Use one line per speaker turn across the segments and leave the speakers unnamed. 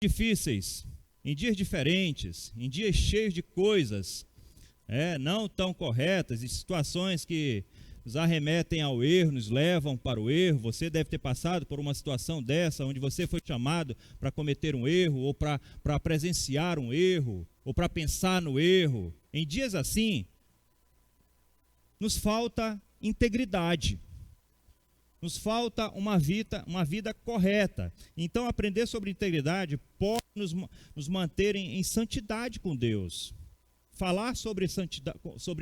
difíceis, em dias diferentes, em dias cheios de coisas não tão corretas, e situações que nos arremetem ao erro, nos levam para o erro. Você deve ter passado por uma situação dessa, onde você foi chamado para cometer um erro, ou para presenciar um erro, ou para pensar no erro. Em dias assim, nos falta integridade, nos falta uma vida correta. Então, aprender sobre integridade pode nos manter em santidade com Deus. Falar sobre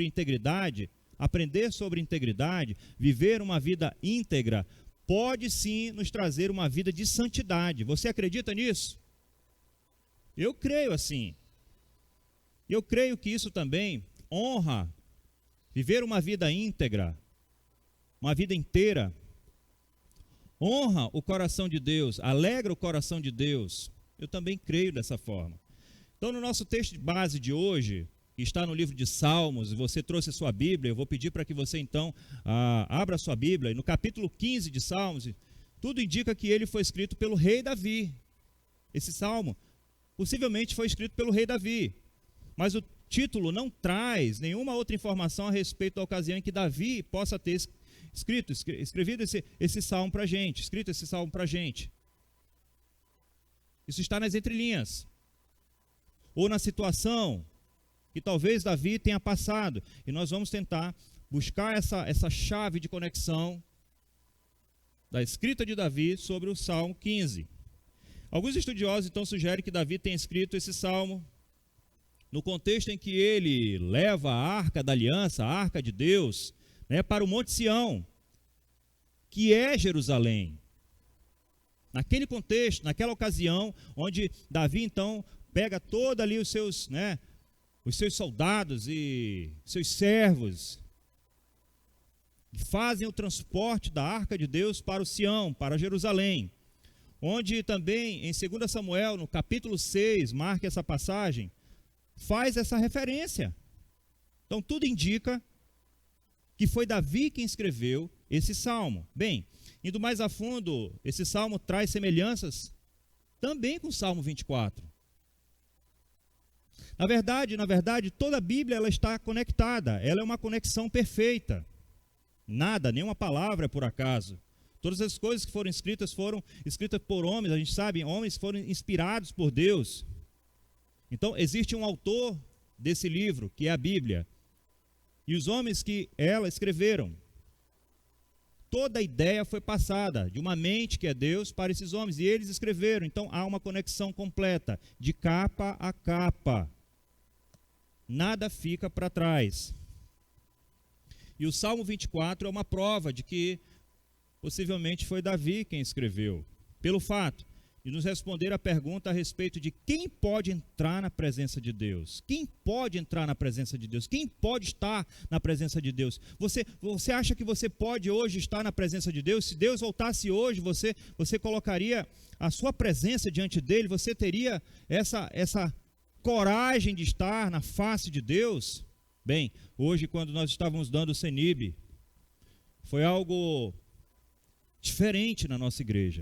integridade, aprender sobre integridade, viver uma vida íntegra, pode sim nos trazer uma vida de santidade. Você acredita nisso? Eu creio assim. Eu creio que isso também honra, viver uma vida íntegra, uma vida inteira, honra o coração de Deus, alegra o coração de Deus. Eu também creio dessa forma. Então, no nosso texto de base de hoje, que está no livro de Salmos, e você trouxe a sua Bíblia, eu vou pedir para que você então abra a sua Bíblia, e no capítulo 15 de Salmos, tudo indica que ele foi escrito pelo rei Davi. Esse salmo possivelmente foi escrito pelo rei Davi, mas o título não traz nenhuma outra informação a respeito da ocasião em que Davi possa ter escrevido esse salmo para a gente, escrito esse salmo para a gente. Isso está nas entrelinhas, ou na situação que talvez Davi tenha passado, e nós vamos tentar buscar essa chave de conexão da escrita de Davi sobre o Salmo 15. Alguns estudiosos então sugerem que Davi tenha escrito esse salmo no contexto em que ele leva a arca da aliança, a arca de Deus, para o Monte Sião, que é Jerusalém. Naquele contexto, naquela ocasião, onde Davi então pega todo ali os seus soldados e seus servos, que fazem o transporte da arca de Deus para o Sião, para Jerusalém, onde também em 2 Samuel, no capítulo 6, marca essa passagem, faz essa referência. Então tudo indica que foi Davi quem escreveu esse salmo. Bem, indo mais a fundo, esse salmo traz semelhanças também com o Salmo 24. Na verdade, toda a Bíblia ela está conectada, ela é uma conexão perfeita. Nada, nenhuma palavra é por acaso. Todas as coisas que foram escritas por homens, a gente sabe, homens foram inspirados por Deus. Então, existe um autor desse livro, que é a Bíblia, e os homens que ela escreveram. Toda a ideia foi passada de uma mente que é Deus para esses homens, e eles escreveram. Então, há uma conexão completa, de capa a capa. Nada fica para trás. E o Salmo 24 é uma prova de que possivelmente foi Davi quem escreveu, pelo fato de nos responder a pergunta a respeito de quem pode entrar na presença de Deus. Quem pode entrar na presença de Deus? Quem pode estar na presença de Deus? Você acha que você pode hoje estar na presença de Deus? Se Deus voltasse hoje, você colocaria a sua presença diante dele? Você teria essa coragem de estar na face de Deus? Bem, hoje quando nós estávamos dando o CENIB, foi algo diferente na nossa igreja.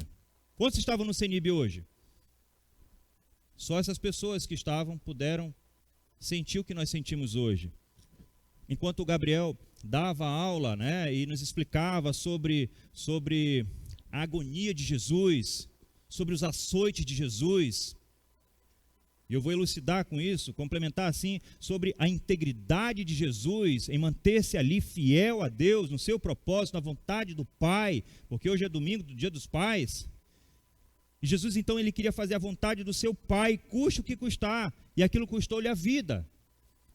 Quantos estavam no CENIB hoje? Só essas pessoas que estavam puderam sentir o que nós sentimos hoje. Enquanto o Gabriel dava aula, e nos explicava sobre a agonia de Jesus, sobre os açoites de Jesus. E eu vou elucidar com isso, complementar assim, sobre a integridade de Jesus em manter-se ali fiel a Deus, no seu propósito, na vontade do Pai, porque hoje é domingo do Dia dos Pais. E Jesus então ele queria fazer a vontade do seu Pai, custe o que custar, e aquilo custou-lhe a vida.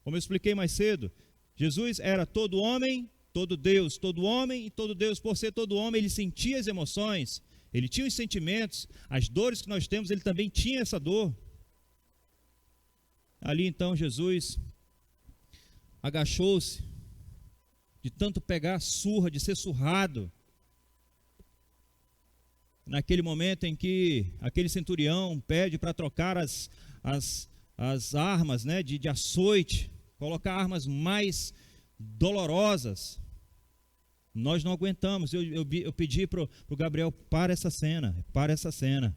Como eu expliquei mais cedo, Jesus era todo homem, todo Deus, todo homem e todo Deus. Por ser todo homem, ele sentia as emoções, ele tinha os sentimentos, as dores que nós temos, ele também tinha essa dor. Ali então Jesus agachou-se, de tanto pegar a surra, de ser surrado. Naquele momento em que aquele centurião pede para trocar as armas de açoite, colocar armas mais dolorosas, nós não aguentamos. Eu pedi para o Gabriel, para essa cena.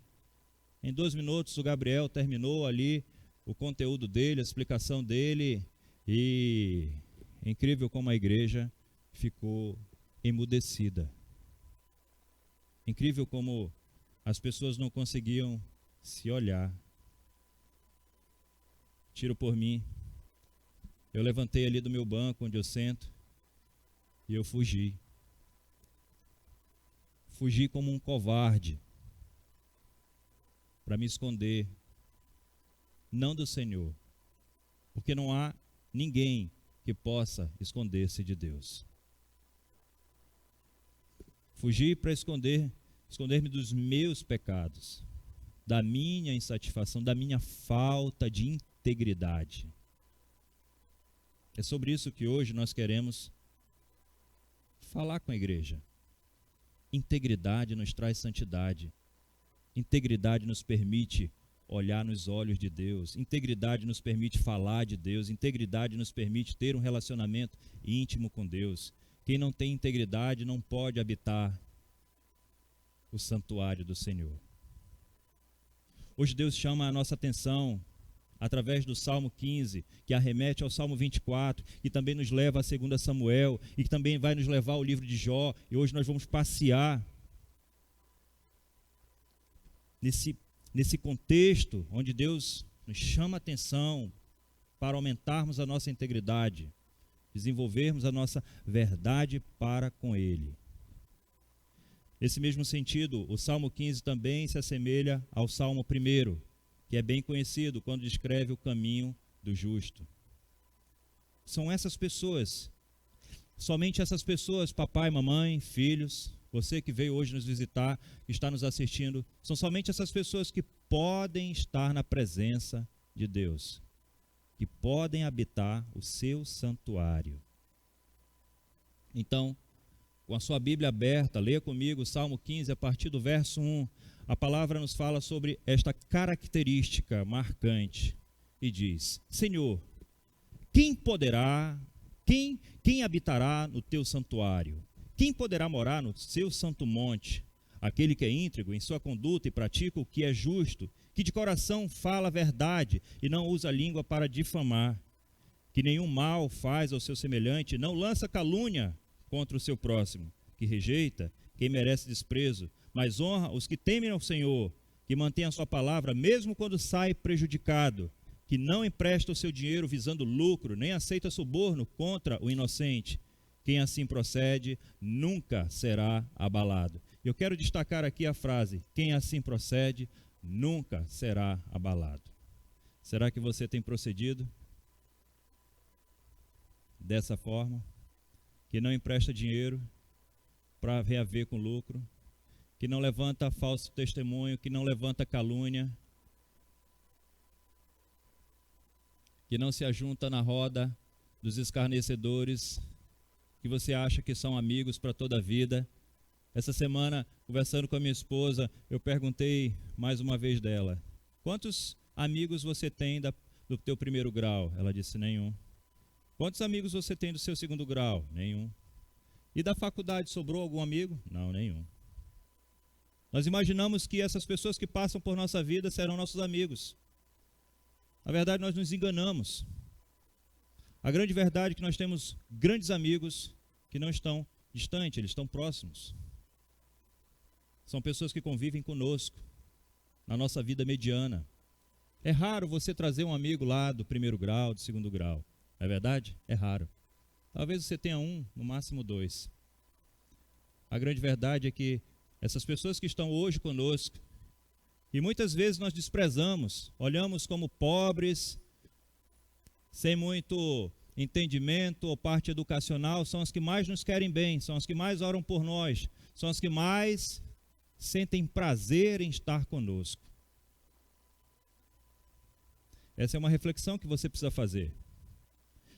Em 2 minutos o Gabriel terminou ali o conteúdo dele, a explicação dele, e é incrível como a igreja ficou emudecida. Incrível como as pessoas não conseguiam se olhar. Tiro por mim. Eu levantei ali do meu banco onde eu sento e eu fugi. Fugi como um covarde para me esconder, não do Senhor, porque não há ninguém que possa esconder-se de Deus. Fugi para esconder-me dos meus pecados, da minha insatisfação, da minha falta de integridade. É sobre isso que hoje nós queremos falar com a igreja. Integridade nos traz santidade. Integridade nos permite olhar nos olhos de Deus. Integridade nos permite falar de Deus. Integridade nos permite ter um relacionamento íntimo com Deus. Quem não tem integridade não pode habitar o santuário do Senhor. Hoje Deus chama a nossa atenção através do Salmo 15, que arremete ao Salmo 24, que também nos leva a 2 Samuel, e que também vai nos levar ao livro de Jó, e hoje nós vamos passear nesse contexto onde Deus nos chama a atenção para aumentarmos a nossa integridade, desenvolvermos a nossa verdade para com Ele. Nesse mesmo sentido, o Salmo 15 também se assemelha ao Salmo 1, que é bem conhecido quando descreve o caminho do justo. São essas pessoas, somente essas pessoas, papai, mamãe, filhos, você que veio hoje nos visitar, que está nos assistindo, são somente essas pessoas que podem estar na presença de Deus, que podem habitar o seu santuário. Então, com a sua Bíblia aberta, leia comigo o Salmo 15, a partir do verso 1. A palavra nos fala sobre esta característica marcante e diz: Senhor, quem habitará no teu santuário? Quem poderá morar no seu santo monte? Aquele que é íntegro em sua conduta e pratica o que é justo, que de coração fala a verdade e não usa a língua para difamar, que nenhum mal faz ao seu semelhante, não lança calúnia contra o seu próximo, que rejeita quem merece desprezo, mas honra os que temem ao Senhor, que mantém a sua palavra mesmo quando sai prejudicado, que não empresta o seu dinheiro visando lucro, nem aceita suborno contra o inocente. Quem assim procede nunca será abalado. Eu quero destacar aqui a frase: quem assim procede nunca será abalado. Será que você tem procedido dessa forma? Que não empresta dinheiro para ver a ver com lucro, que não levanta falso testemunho, que não levanta calúnia, que não se ajunta na roda dos escarnecedores, que você acha que são amigos para toda a vida. Essa semana, conversando com a minha esposa, eu perguntei mais uma vez dela: quantos amigos você tem do teu 1º grau? Ela disse: nenhum. Quantos amigos você tem do seu 2º grau? Nenhum. E da faculdade sobrou algum amigo? Não, nenhum. Nós imaginamos que essas pessoas que passam por nossa vida serão nossos amigos. Na verdade, nós nos enganamos. A grande verdade é que nós temos grandes amigos que não estão distantes, eles estão próximos. São pessoas que convivem conosco na nossa vida mediana. É raro você trazer um amigo lá do 1º grau, do 2º grau. Não é verdade? É raro. Talvez você tenha um, no máximo 2. A grande verdade é que essas pessoas que estão hoje conosco, e muitas vezes nós desprezamos, olhamos como pobres, sem muito entendimento ou parte educacional, são as que mais nos querem bem, são as que mais oram por nós, são as que mais sentem prazer em estar conosco. Essa é uma reflexão que você precisa fazer.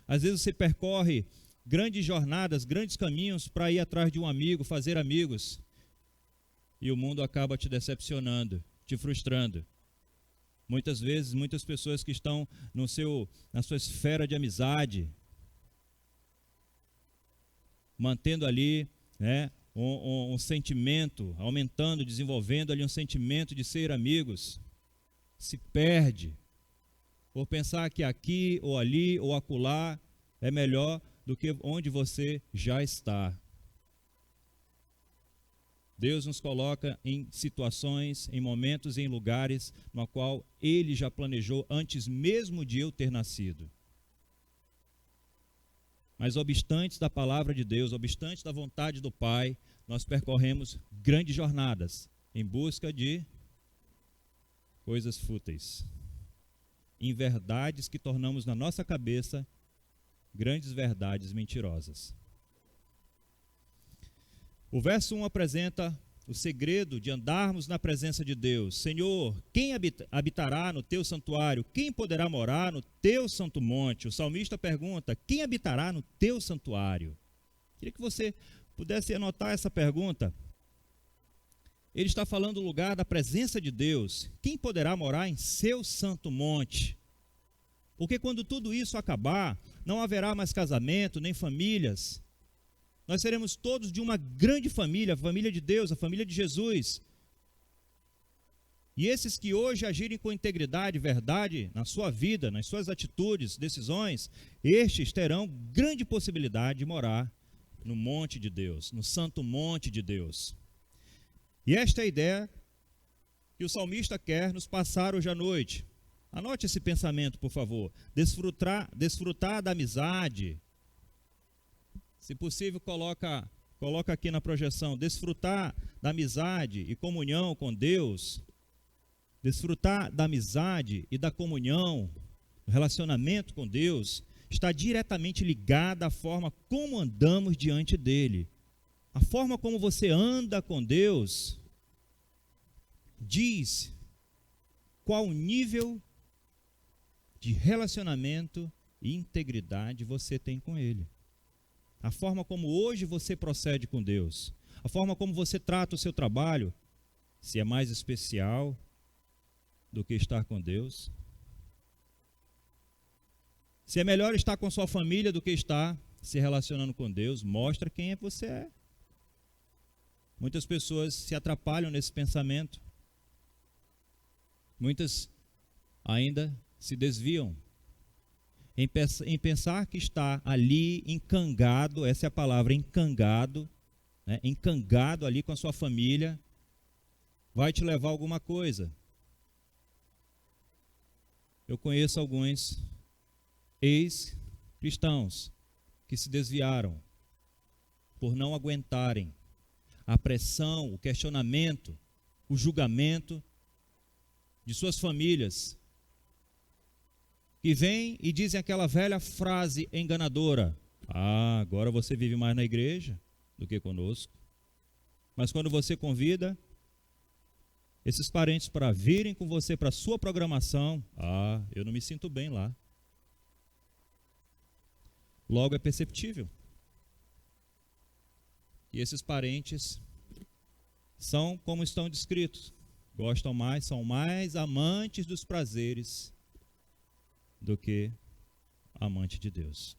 Às vezes você percorre grandes jornadas, grandes caminhos para ir atrás de um amigo, fazer amigos, e o mundo acaba te decepcionando, te frustrando. Muitas vezes, muitas pessoas que estão na sua esfera de amizade, mantendo ali, um sentimento, aumentando, desenvolvendo ali um sentimento de ser amigos, se perde por pensar que aqui ou ali ou acolá é melhor do que onde você já está. Deus nos coloca em situações, em momentos e em lugares no qual Ele já planejou antes mesmo de eu ter nascido. Mas obstantes da palavra de Deus, obstantes da vontade do Pai, nós percorremos grandes jornadas em busca de coisas fúteis, em verdades que tornamos na nossa cabeça grandes verdades mentirosas. O verso 1 apresenta o segredo de andarmos na presença de Deus. Senhor, quem habitará no teu santuário? Quem poderá morar no teu santo monte? O salmista pergunta, quem habitará no teu santuário? Queria que você pudesse anotar essa pergunta. Ele está falando do lugar da presença de Deus. Quem poderá morar em seu santo monte? Porque quando tudo isso acabar, não haverá mais casamento, nem famílias. Nós seremos todos de uma grande família, a família de Deus, a família de Jesus. E esses que hoje agirem com integridade e verdade na sua vida, nas suas atitudes, decisões, estes terão grande possibilidade de morar no monte de Deus, no santo monte de Deus. E esta é a ideia que o salmista quer nos passar hoje à noite. Anote esse pensamento, por favor. Desfrutar da amizade. Se possível, coloca aqui na projeção. Desfrutar da amizade e comunhão com Deus. Desfrutar da amizade e da comunhão, o relacionamento com Deus, está diretamente ligado à forma como andamos diante dEle. A forma como você anda com Deus diz qual nível de relacionamento e integridade você tem com Ele. A forma como hoje você procede com Deus, a forma como você trata o seu trabalho, se é mais especial do que estar com Deus, se é melhor estar com sua família do que estar se relacionando com Deus, mostra quem é você é. Muitas pessoas se atrapalham nesse pensamento, muitas ainda se desviam em pensar que está ali encangado, essa é a palavra, encangado, né, encangado ali com a sua família, vai te levar a alguma coisa. Eu conheço alguns ex-cristãos que se desviaram por não aguentarem a pressão, o questionamento, o julgamento de suas famílias, que vêm e dizem aquela velha frase enganadora: ah, agora você vive mais na igreja do que conosco. Mas quando você convida esses parentes para virem com você para a sua programação, ah, eu não me sinto bem lá. Logo é perceptível que esses parentes são como estão descritos, gostam mais, são mais amantes dos prazeres do que amante de Deus.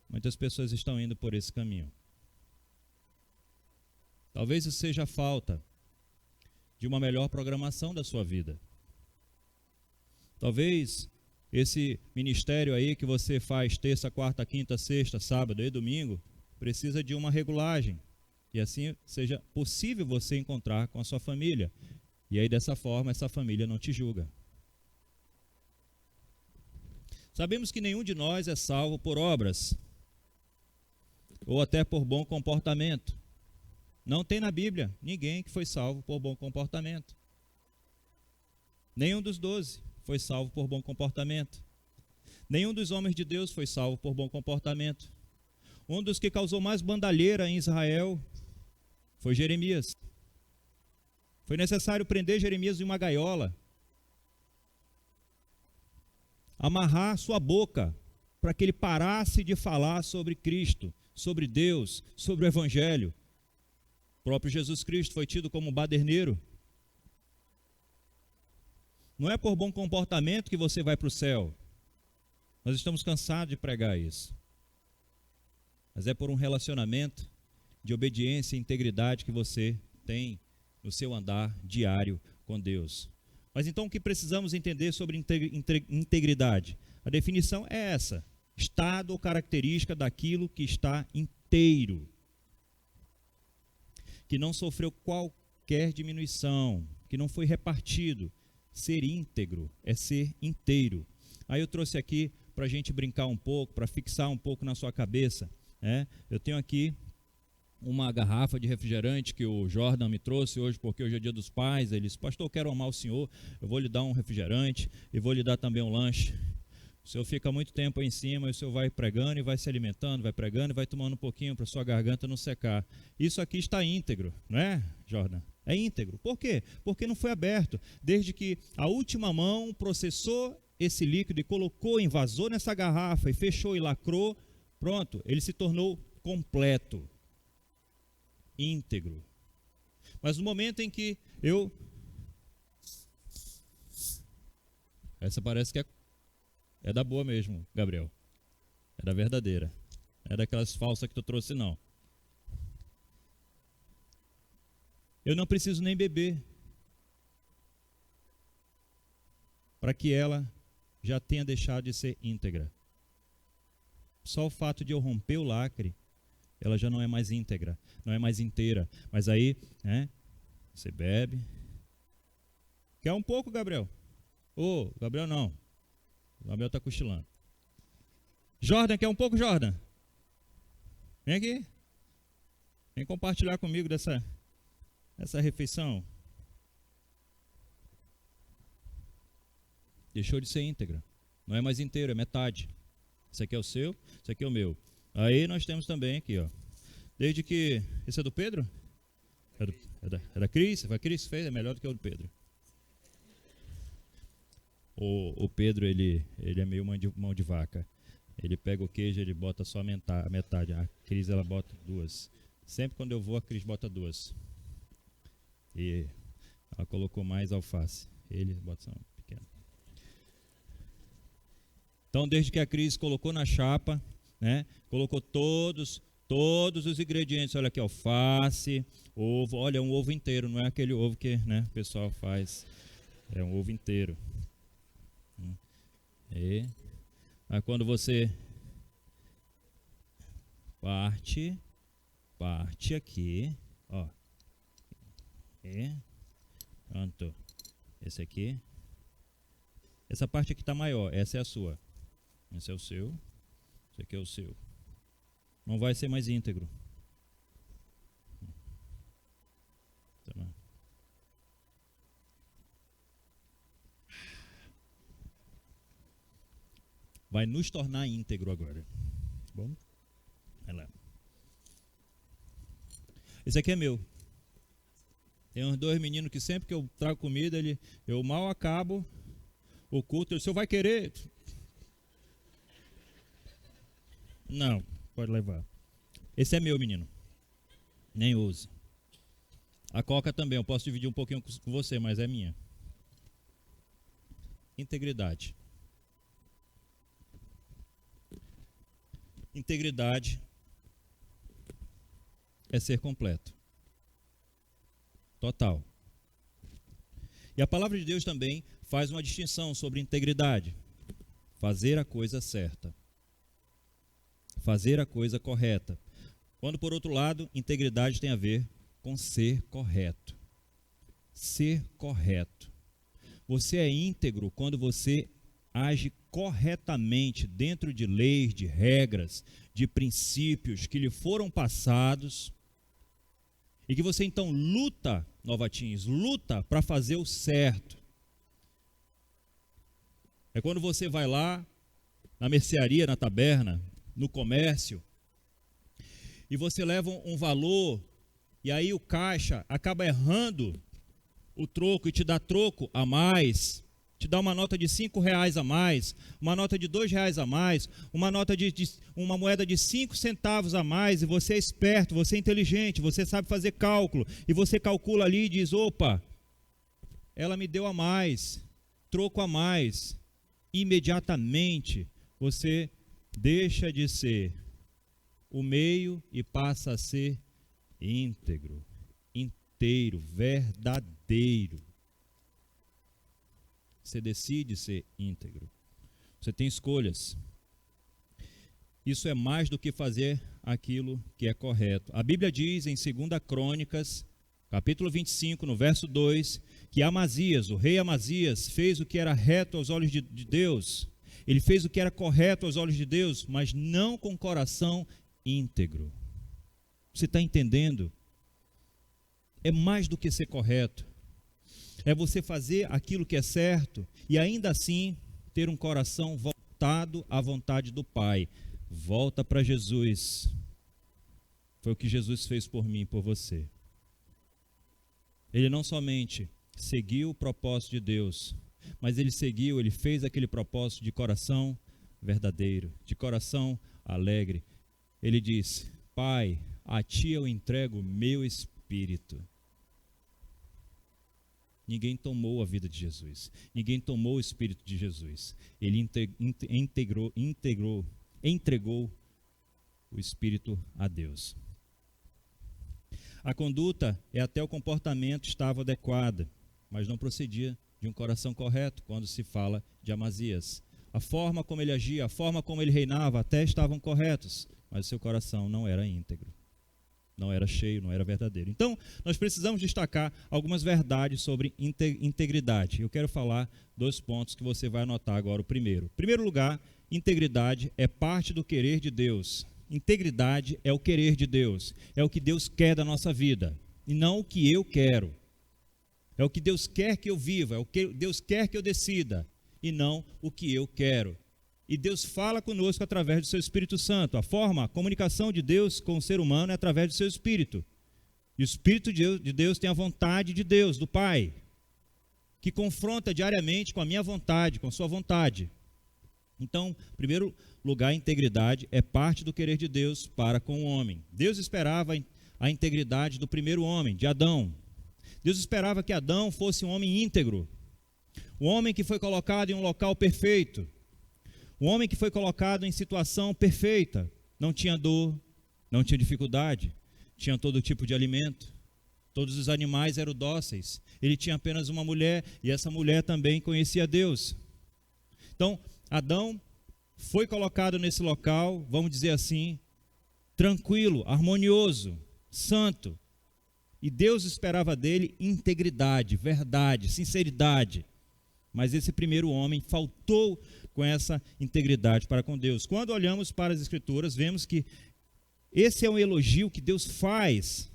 Muitas pessoas estão indo por esse caminho. Talvez isso seja a falta de uma melhor programação da sua vida. Talvez esse ministério aí que você faz terça, quarta, quinta, sexta, sábado e domingo precisa de uma regulagem. E assim seja possível você encontrar com a sua família. E aí dessa forma essa família não te julga. Sabemos que nenhum de nós é salvo por obras ou até por bom comportamento. Não tem na Bíblia ninguém que foi salvo por bom comportamento. Nenhum dos 12 foi salvo por bom comportamento. Nenhum dos homens de Deus foi salvo por bom comportamento. Um dos que causou mais bandalheira em Israel foi Jeremias. Foi necessário prender Jeremias em uma gaiola, amarrar sua boca para que ele parasse de falar sobre Cristo, sobre Deus, sobre o Evangelho. O próprio Jesus Cristo foi tido como baderneiro. Não é por bom comportamento que você vai para o céu. Nós estamos cansados de pregar isso. Mas é por um relacionamento de obediência e integridade que você tem no seu andar diário com Deus. Mas então o que precisamos entender sobre integridade? A definição é essa: estado ou característica daquilo que está inteiro, que não sofreu qualquer diminuição, que não foi repartido. Ser íntegro é ser inteiro. Aí eu trouxe aqui para a gente brincar um pouco, para fixar um pouco na sua cabeça, né? Eu tenho aqui uma garrafa de refrigerante que o Jordan me trouxe hoje, porque hoje é dia dos pais. Ele disse: pastor, eu quero amar o senhor, eu vou lhe dar um refrigerante e vou lhe dar também um lanche. O senhor fica muito tempo aí em cima e o senhor vai pregando e vai se alimentando, vai pregando e vai tomando um pouquinho para sua garganta não secar. Isso aqui está íntegro, não é, Jordan? É íntegro. Por quê? Porque não foi aberto. Desde que a última mão processou esse líquido e colocou, invasou nessa garrafa e fechou e lacrou, pronto, ele se tornou completo, íntegro. Mas no momento em que essa parece que é da boa mesmo, Gabriel. É da verdadeira. Não é daquelas falsas que tu trouxe, não. Eu não preciso nem beber para que ela já tenha deixado de ser íntegra. Só o fato de eu romper o lacre, ela já não é mais íntegra, não é mais inteira. Mas aí, né, você bebe. Quer um pouco, Gabriel? Ô, Gabriel não. O Gabriel está cochilando. Jordan, quer um pouco, Jordan? Vem aqui. Vem compartilhar comigo dessa refeição. Deixou de ser íntegra. Não é mais inteiro, é metade. Esse aqui é o seu, esse aqui é o meu. Aí nós temos também aqui, ó. Desde que... Esse é do Pedro? É da Cris? A Cris fez, é melhor do que o do Pedro. O Pedro, ele é meio mão de vaca. Ele pega o queijo, ele bota só a metade. A Cris, ela bota 2. Sempre quando eu vou, a Cris bota 2. E ela colocou mais alface. Ele bota só pequeno. Então, desde que a Cris colocou na chapa, né, colocou todos os ingredientes. Olha aqui, alface, ovo. Olha, é um ovo inteiro, não é aquele ovo que, né, o pessoal faz. É um ovo inteiro. E aí quando você parte aqui, ó. E pronto. Esse aqui. Essa parte aqui está maior, essa é a sua. Esse é o seu. Esse aqui é o seu. Não vai ser mais íntegro. Tá bom. Vai nos tornar íntegro agora. Bom? Vai lá. Esse aqui é meu. Tem uns 2 meninos que sempre que eu trago comida, eu mal acabo o culto. O senhor vai querer? Não, pode levar. Esse é meu, menino. Nem use. A coca também, eu posso dividir um pouquinho com você, mas é minha. Integridade. Integridade é ser completo. Total. E a palavra de Deus também faz uma distinção sobre integridade. Fazer a coisa certa. Fazer a coisa correta. Quando, por outro lado, integridade tem a ver com ser correto. Ser correto. Você é íntegro quando você age corretamente dentro de leis, de regras, de princípios que lhe foram passados e que você então luta, Novatins, luta para fazer o certo. É quando você vai lá na mercearia, na taberna, no comércio e você leva um valor e aí o caixa acaba errando o troco e te dá troco a mais, te dá uma nota de R$5 a mais, uma nota de R$2 a mais, uma nota uma moeda de 5 centavos a mais, e você é esperto, você é inteligente, você sabe fazer cálculo, e você calcula ali e diz: opa, ela me deu a mais, troco a mais. Imediatamente você deixa de ser o meio e passa a ser íntegro, inteiro, verdadeiro. Você decide ser íntegro. Você tem escolhas. Isso é mais do que fazer aquilo que é correto. A Bíblia diz em 2 Crônicas, capítulo 25, no verso 2, que Amazias, o rei Amazias, fez o que era reto aos olhos de Deus. Ele fez o que era correto aos olhos de Deus, mas não com coração íntegro. Você está entendendo? É mais do que ser correto. É você fazer aquilo que é certo e ainda assim ter um coração voltado à vontade do Pai. Volta para Jesus. Foi o que Jesus fez por mim e por você. Ele não somente seguiu o propósito de Deus, mas ele fez aquele propósito de coração verdadeiro, de coração alegre. Ele disse: Pai, a ti eu entrego o meu espírito. Ninguém tomou a vida de Jesus. Ninguém tomou o espírito de Jesus. Ele entregou o espírito a Deus. A conduta até o comportamento estava adequada, mas não procedia de um coração correto quando se fala de Amazias. A forma como ele agia, a forma como ele reinava até estavam corretos, mas o seu coração não era íntegro. Não era cheio, não era verdadeiro. Então, nós precisamos destacar algumas verdades sobre integridade. Eu quero falar 2 pontos que você vai anotar agora. O primeiro. Em primeiro lugar, integridade é parte do querer de Deus. Integridade é o querer de Deus. É o que Deus quer da nossa vida. E não o que eu quero. É o que Deus quer que eu viva. É o que Deus quer que eu decida. E não o que eu quero. E Deus fala conosco através do seu Espírito Santo. A comunicação de Deus com o ser humano é através do seu Espírito. E o Espírito de Deus tem a vontade de Deus, do Pai, que confronta diariamente com a minha vontade, com a sua vontade. Então, em primeiro lugar, a integridade é parte do querer de Deus para com o homem. Deus esperava a integridade do primeiro homem, de Adão. Deus esperava que Adão fosse um homem íntegro. O homem que foi colocado em um local perfeito. O homem que foi colocado em situação perfeita, não tinha dor, não tinha dificuldade, tinha todo tipo de alimento, todos os animais eram dóceis, ele tinha apenas uma mulher e essa mulher também conhecia Deus. Então, Adão foi colocado nesse local, vamos dizer assim, tranquilo, harmonioso, santo, e Deus esperava dele integridade, verdade, sinceridade. Mas esse primeiro homem faltou com essa integridade para com Deus. Quando olhamos para as Escrituras, vemos que esse é um elogio que Deus faz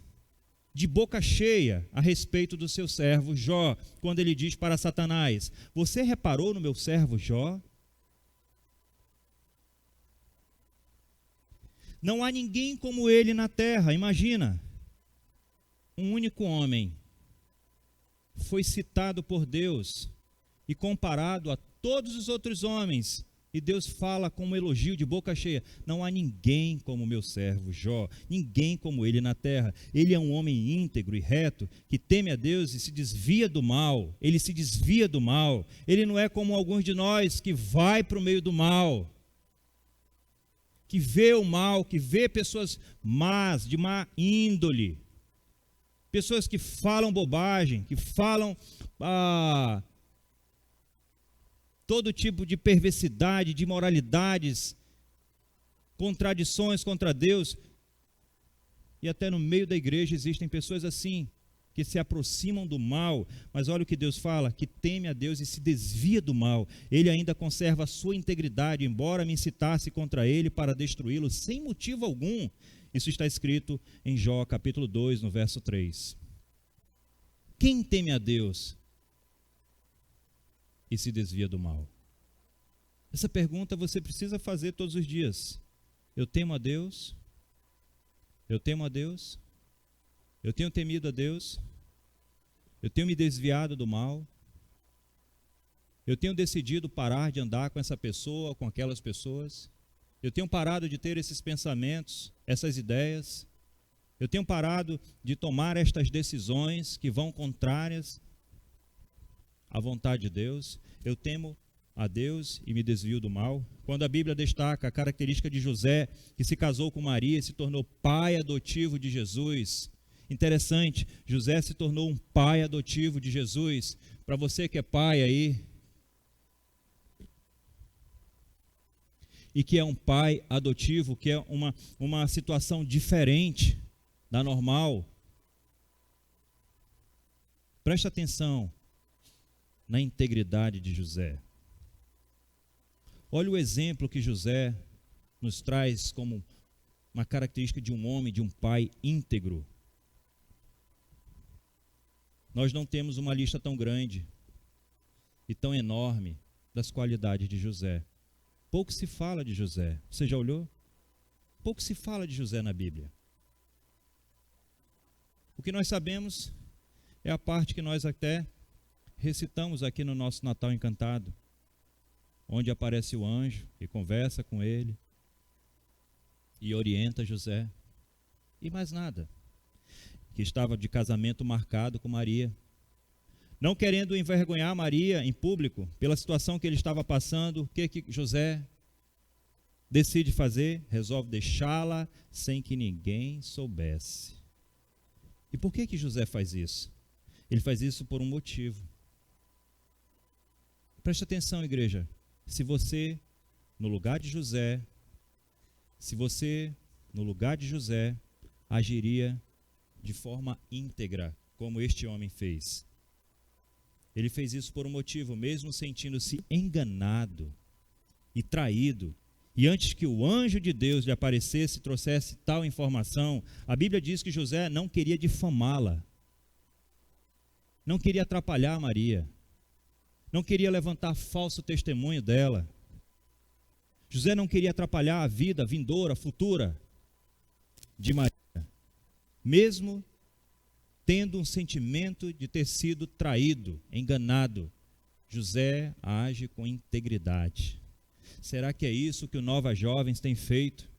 de boca cheia a respeito do seu servo Jó, quando ele diz para Satanás: você reparou no meu servo Jó? Não há ninguém como ele na terra. Imagina, um único homem foi citado por Deus e comparado a todos os outros homens, e Deus fala com um elogio de boca cheia: não há ninguém como meu servo Jó, ninguém como ele na terra. Ele é um homem íntegro e reto, que teme a Deus e se desvia do mal. Ele se desvia do mal. Ele não é como alguns de nós que vai para o meio do mal, que vê o mal, que vê pessoas más, de má índole, pessoas que falam bobagem, que falam todo tipo de perversidade, de imoralidades, contradições contra Deus. E até no meio da igreja existem pessoas assim, que se aproximam do mal, mas olha o que Deus fala: que teme a Deus e se desvia do mal. Ele ainda conserva a sua integridade, embora me incitasse contra ele para destruí-lo sem motivo algum. Isso está escrito em Jó, capítulo 2, no verso 3. Quem teme a Deus e se desvia do mal? Essa pergunta você precisa fazer todos os dias. Eu temo a Deus? Eu temo a Deus? Eu tenho temido a Deus? Eu tenho me desviado do mal? Eu tenho decidido parar de andar com essa pessoa, com aquelas pessoas? Eu tenho parado de ter esses pensamentos, essas ideias? Eu tenho parado de tomar estas decisões que vão contrárias à vontade de Deus? Eu temo a Deus e me desvio do mal? Quando a Bíblia destaca a característica de José, que se casou com Maria e se tornou pai adotivo de Jesus, Interessante, José se tornou um pai adotivo de Jesus. Para você que é pai aí, e que é um pai adotivo, que é uma situação diferente da normal, preste atenção na integridade de José. Olha o exemplo que José nos traz como uma característica de um homem, de um pai íntegro. Nós não temos uma lista tão grande e tão enorme das qualidades de José. Pouco se fala de José. Você já olhou? Pouco se fala de José na Bíblia. O que nós sabemos é a parte que nós até recitamos aqui no nosso Natal Encantado, onde aparece o anjo e conversa com ele e orienta José. E mais nada. Que estava de casamento marcado com Maria. Não querendo envergonhar Maria em público, pela situação que ele estava passando, o que José decide fazer? Resolve deixá-la sem que ninguém soubesse. E por que José faz isso? Ele faz isso por um motivo. Preste atenção, igreja. Se você, no lugar de José, agiria de forma íntegra, como este homem fez. Ele fez isso por um motivo, mesmo sentindo-se enganado e traído. E antes que o anjo de Deus lhe aparecesse e trouxesse tal informação, a Bíblia diz que José não queria difamá-la, não queria atrapalhar Maria, não queria levantar falso testemunho dela. José não queria atrapalhar a vida vindoura, futura de Maria, mesmo tendo um sentimento de ter sido traído, enganado. José age com integridade. Será que é isso que o Nova Jovens tem feito?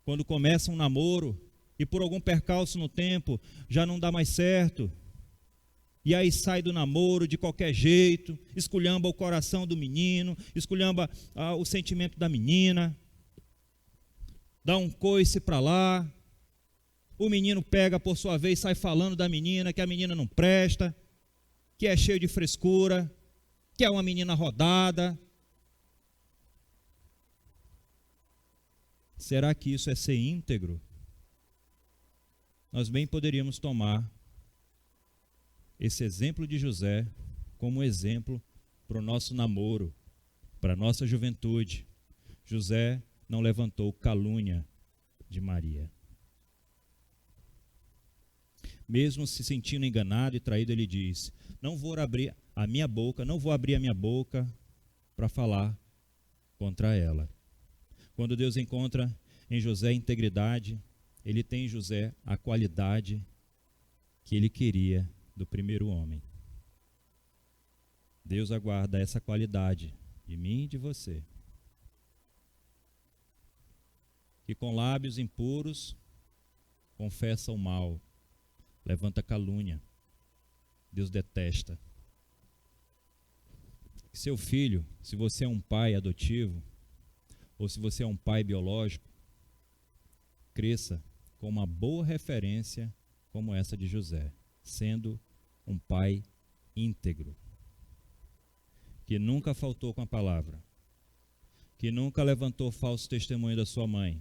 Quando começa um namoro e por algum percalço no tempo já não dá mais certo, e aí sai do namoro de qualquer jeito, esculhamba o coração do menino, esculhamba o sentimento da menina, dá um coice para lá. O menino pega, por sua vez, sai falando da menina, que a menina não presta, que é cheio de frescura, que é uma menina rodada. Será que isso é ser íntegro? Nós bem poderíamos tomar esse exemplo de José como exemplo para o nosso namoro, para a nossa juventude. José não levantou calúnia de Maria. Mesmo se sentindo enganado e traído, ele diz: não vou abrir a minha boca para falar contra ela. Quando Deus encontra em José integridade, ele tem em José a qualidade que ele queria do primeiro homem. Deus aguarda essa qualidade de mim e de você, que com lábios impuros confessa o mal, levanta calúnia. Deus detesta. Seu filho, se você é um pai adotivo, ou se você é um pai biológico, cresça com uma boa referência como essa de José, sendo um pai íntegro, que nunca faltou com a palavra, que nunca levantou falso testemunho da sua mãe,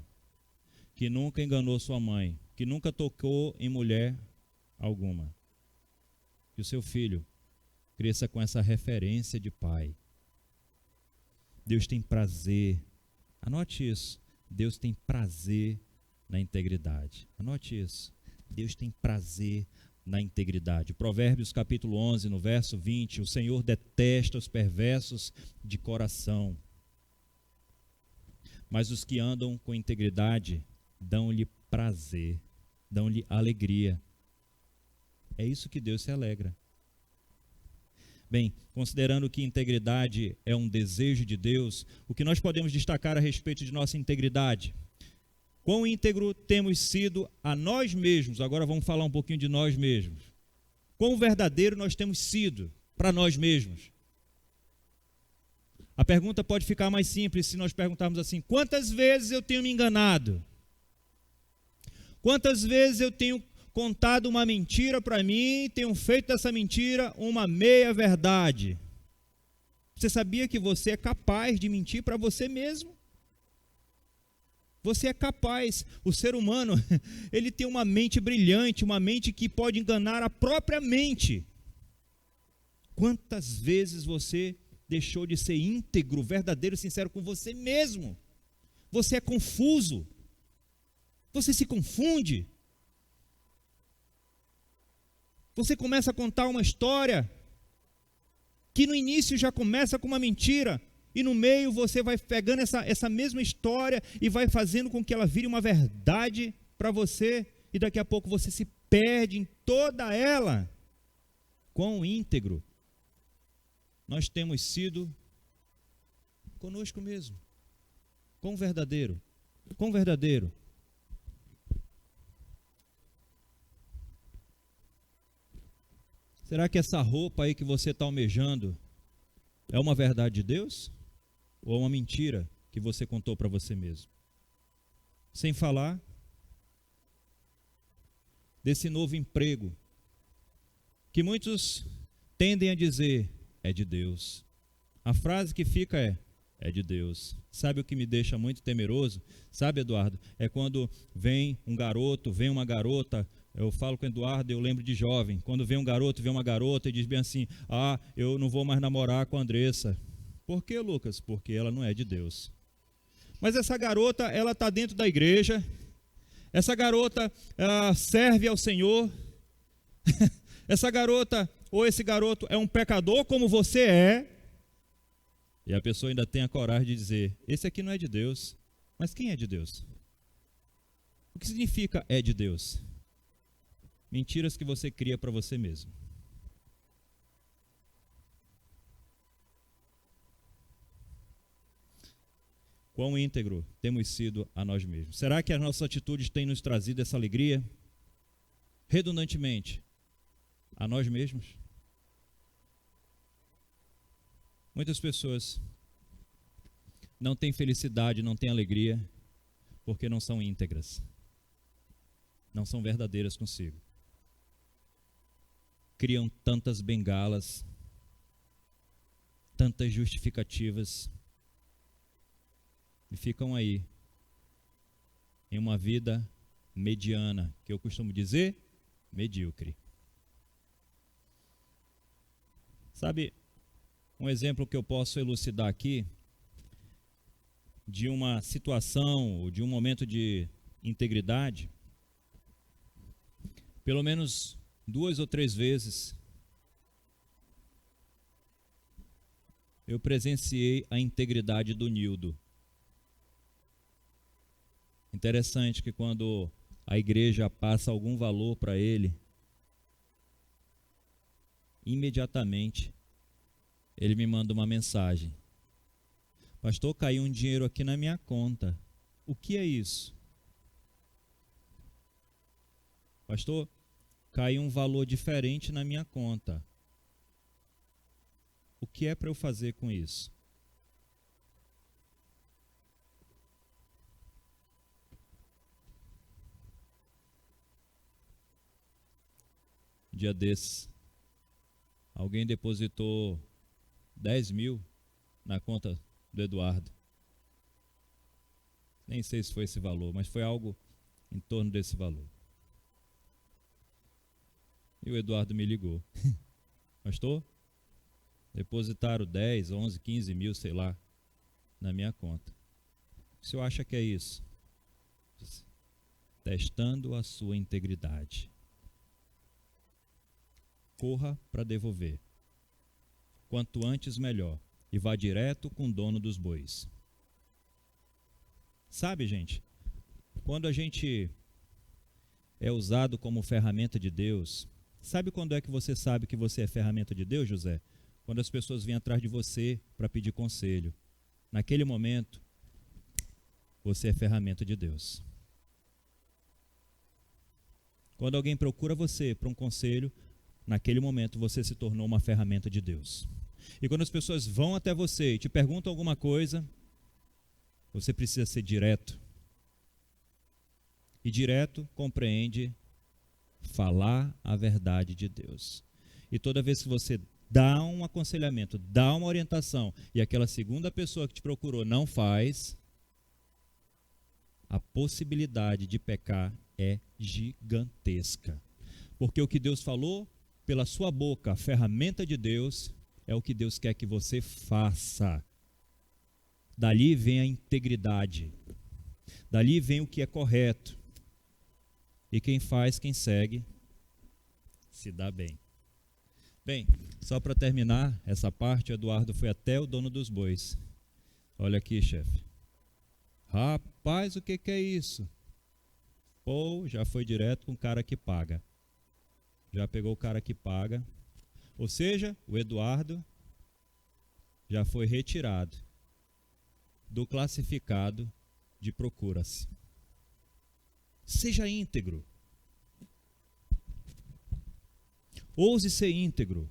que nunca enganou sua mãe, que nunca tocou em mulher alguma. Que o seu filho cresça com essa referência de pai. Deus tem prazer, anote isso, Deus tem prazer na integridade. Anote isso, Deus tem prazer na integridade. Provérbios capítulo 11, no verso 20, o Senhor detesta os perversos de coração, mas os que andam com integridade dão-lhe prazer, dão-lhe alegria. É isso que Deus se alegra. Bem, considerando que integridade é um desejo de Deus, o que nós podemos destacar a respeito de nossa integridade? Quão íntegro temos sido a nós mesmos? Agora vamos falar um pouquinho de nós mesmos. Quão verdadeiro nós temos sido para nós mesmos? A pergunta pode ficar mais simples se nós perguntarmos assim: quantas vezes eu tenho me enganado? Quantas vezes eu tenho contado uma mentira para mim, tenham feito dessa mentira uma meia-verdade. Você sabia que você é capaz de mentir para você mesmo? Você é capaz. O ser humano, ele tem uma mente brilhante, uma mente que pode enganar a própria mente. Quantas vezes você deixou de ser íntegro, verdadeiro, sincero com você mesmo? Você é confuso. Você se confunde. Você começa a contar uma história que no início já começa com uma mentira, e no meio você vai pegando essa mesma história e vai fazendo com que ela vire uma verdade para você, e daqui a pouco você se perde em toda ela. Quão íntegro nós temos sido conosco mesmo. Quão verdadeiro. Quão verdadeiro. Será que essa roupa aí que você está almejando é uma verdade de Deus? Ou é uma mentira que você contou para você mesmo? Sem falar desse novo emprego, que muitos tendem a dizer, é de Deus. A frase que fica é de Deus. Sabe o que me deixa muito temeroso? Sabe, Eduardo? É quando vem um garoto, vem uma garota. Eu falo com o Eduardo, eu lembro de jovem. Quando vem um garoto, vem uma garota e diz bem assim, eu não vou mais namorar com a Andressa. Por que, Lucas? Porque ela não é de Deus. Mas essa garota, ela está dentro da igreja. Essa garota, ela serve ao Senhor. Essa garota ou esse garoto é um pecador como você é. E a pessoa ainda tem a coragem de dizer, esse aqui não é de Deus. Mas quem é de Deus? O que significa é de Deus? Mentiras que você cria para você mesmo. Quão íntegro temos sido a nós mesmos? Será que as nossas atitudes têm nos trazido essa alegria? Redundantemente, a nós mesmos? Muitas pessoas não têm felicidade, não têm alegria, porque não são íntegras. Não são verdadeiras consigo. Criam tantas bengalas, tantas justificativas, e ficam aí, em uma vida mediana, que eu costumo dizer, medíocre. Sabe, um exemplo que eu posso elucidar aqui, de uma situação, ou de um momento de integridade, pelo menos 2 ou 3 vezes, eu presenciei a integridade do Nildo. Interessante que quando a igreja passa algum valor para ele, imediatamente ele me manda uma mensagem. Pastor, caiu um dinheiro aqui na minha conta. O que é isso? Pastor, caiu um valor diferente na minha conta. O que é para eu fazer com isso? Dia desses, alguém depositou 10 mil na conta do Eduardo. Nem sei se foi esse valor, mas foi algo em torno desse valor. E o Eduardo me ligou. Pastor, depositaram 10, 11, 15 mil, sei lá, na minha conta. O senhor acha que é isso? Testando a sua integridade. Corra para devolver. Quanto antes, melhor. E vá direto com o dono dos bois. Sabe, gente, quando a gente é usado como ferramenta de Deus, sabe quando é que você sabe que você é ferramenta de Deus, José? Quando as pessoas vêm atrás de você para pedir conselho. Naquele momento, você é ferramenta de Deus. Quando alguém procura você para um conselho, naquele momento você se tornou uma ferramenta de Deus. E quando as pessoas vão até você e te perguntam alguma coisa, você precisa ser direto. E direto compreende Falar a verdade de Deus. E toda vez que você dá um aconselhamento, dá uma orientação, e aquela segunda pessoa que te procurou não faz, a possibilidade de pecar é gigantesca. Porque o que Deus falou pela sua boca, a ferramenta de Deus, é o que Deus quer que você faça. Dali vem a integridade. Dali vem o que é correto. E quem faz, quem segue, se dá bem. Bem, só para terminar essa parte, o Eduardo foi até o dono dos bois. Olha aqui, chefe. Rapaz, o que é isso? Pô, já foi direto com o cara que paga. Já pegou o cara que paga. Ou seja, o Eduardo já foi retirado do classificado de procura-se. Seja íntegro. Ouse ser íntegro.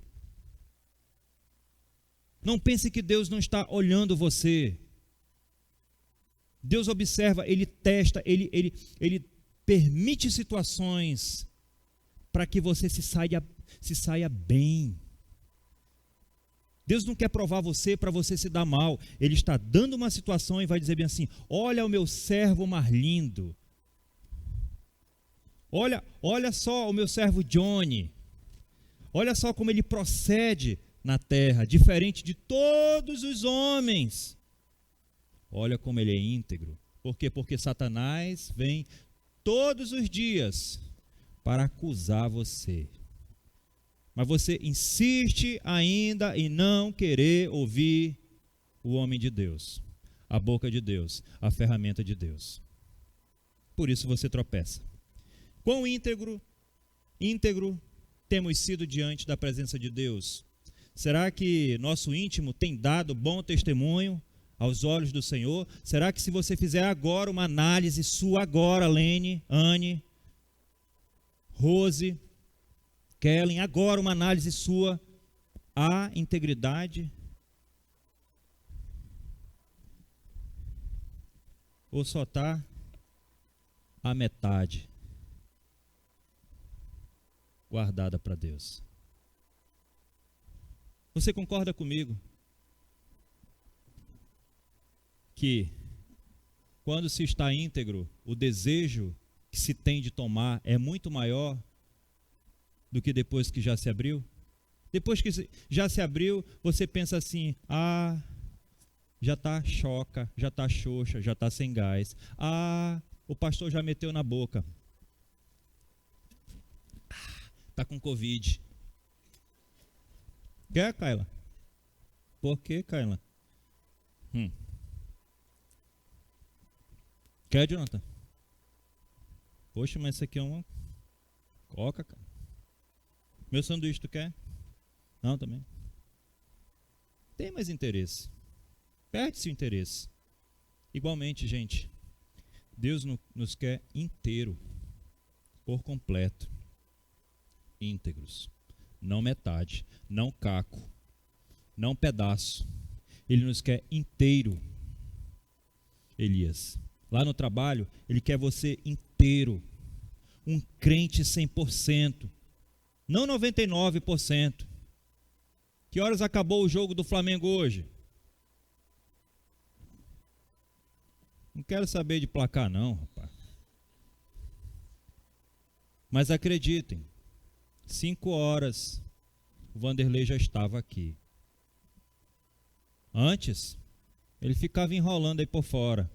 Não pense que Deus não está olhando você. Deus observa, Ele testa, Ele permite situações para que você se saia bem. Deus não quer provar você para você se dar mal. Ele está dando uma situação e vai dizer bem assim: olha o meu servo mais lindo. Olha só o meu servo Johnny. Olha só como ele procede na terra, diferente de todos os homens. Olha como ele é íntegro. Por quê? Porque Satanás vem todos os dias para acusar você. Mas você insiste ainda em não querer ouvir o homem de Deus, a boca de Deus, a ferramenta de Deus. Por isso você tropeça. Quão íntegro temos sido diante da presença de Deus? Será que nosso íntimo tem dado bom testemunho aos olhos do Senhor? Será que se você fizer agora uma análise sua agora, Lene, Anne, Rose, Kellen, agora uma análise sua, há integridade? Ou só está a metade guardada para Deus? Você concorda comigo que quando se está íntegro, o desejo que se tem de tomar é muito maior do que depois que já se abriu? Depois que já se abriu, você pensa assim: já está choca, já está xoxa, já está sem gás. O pastor já meteu na boca. Está com Covid. Quer, Kaila? Por que, Kaila? Quer, Jonathan? Poxa, mas isso aqui é uma coca, cara. Meu sanduíche, tu quer? Não, também. Tem mais interesse. Perde-se o interesse. Igualmente, gente, Deus nos quer inteiro, por completo, íntegros. Não metade, não caco, não pedaço. Ele nos quer inteiro. Elias, lá no trabalho, ele quer você inteiro. Um crente 100%. Não 99%. Que horas acabou o jogo do Flamengo hoje? Não quero saber de placar não, rapaz. Mas acreditem, 5 horas o Vanderlei já estava aqui. Antes, ele ficava enrolando aí por fora,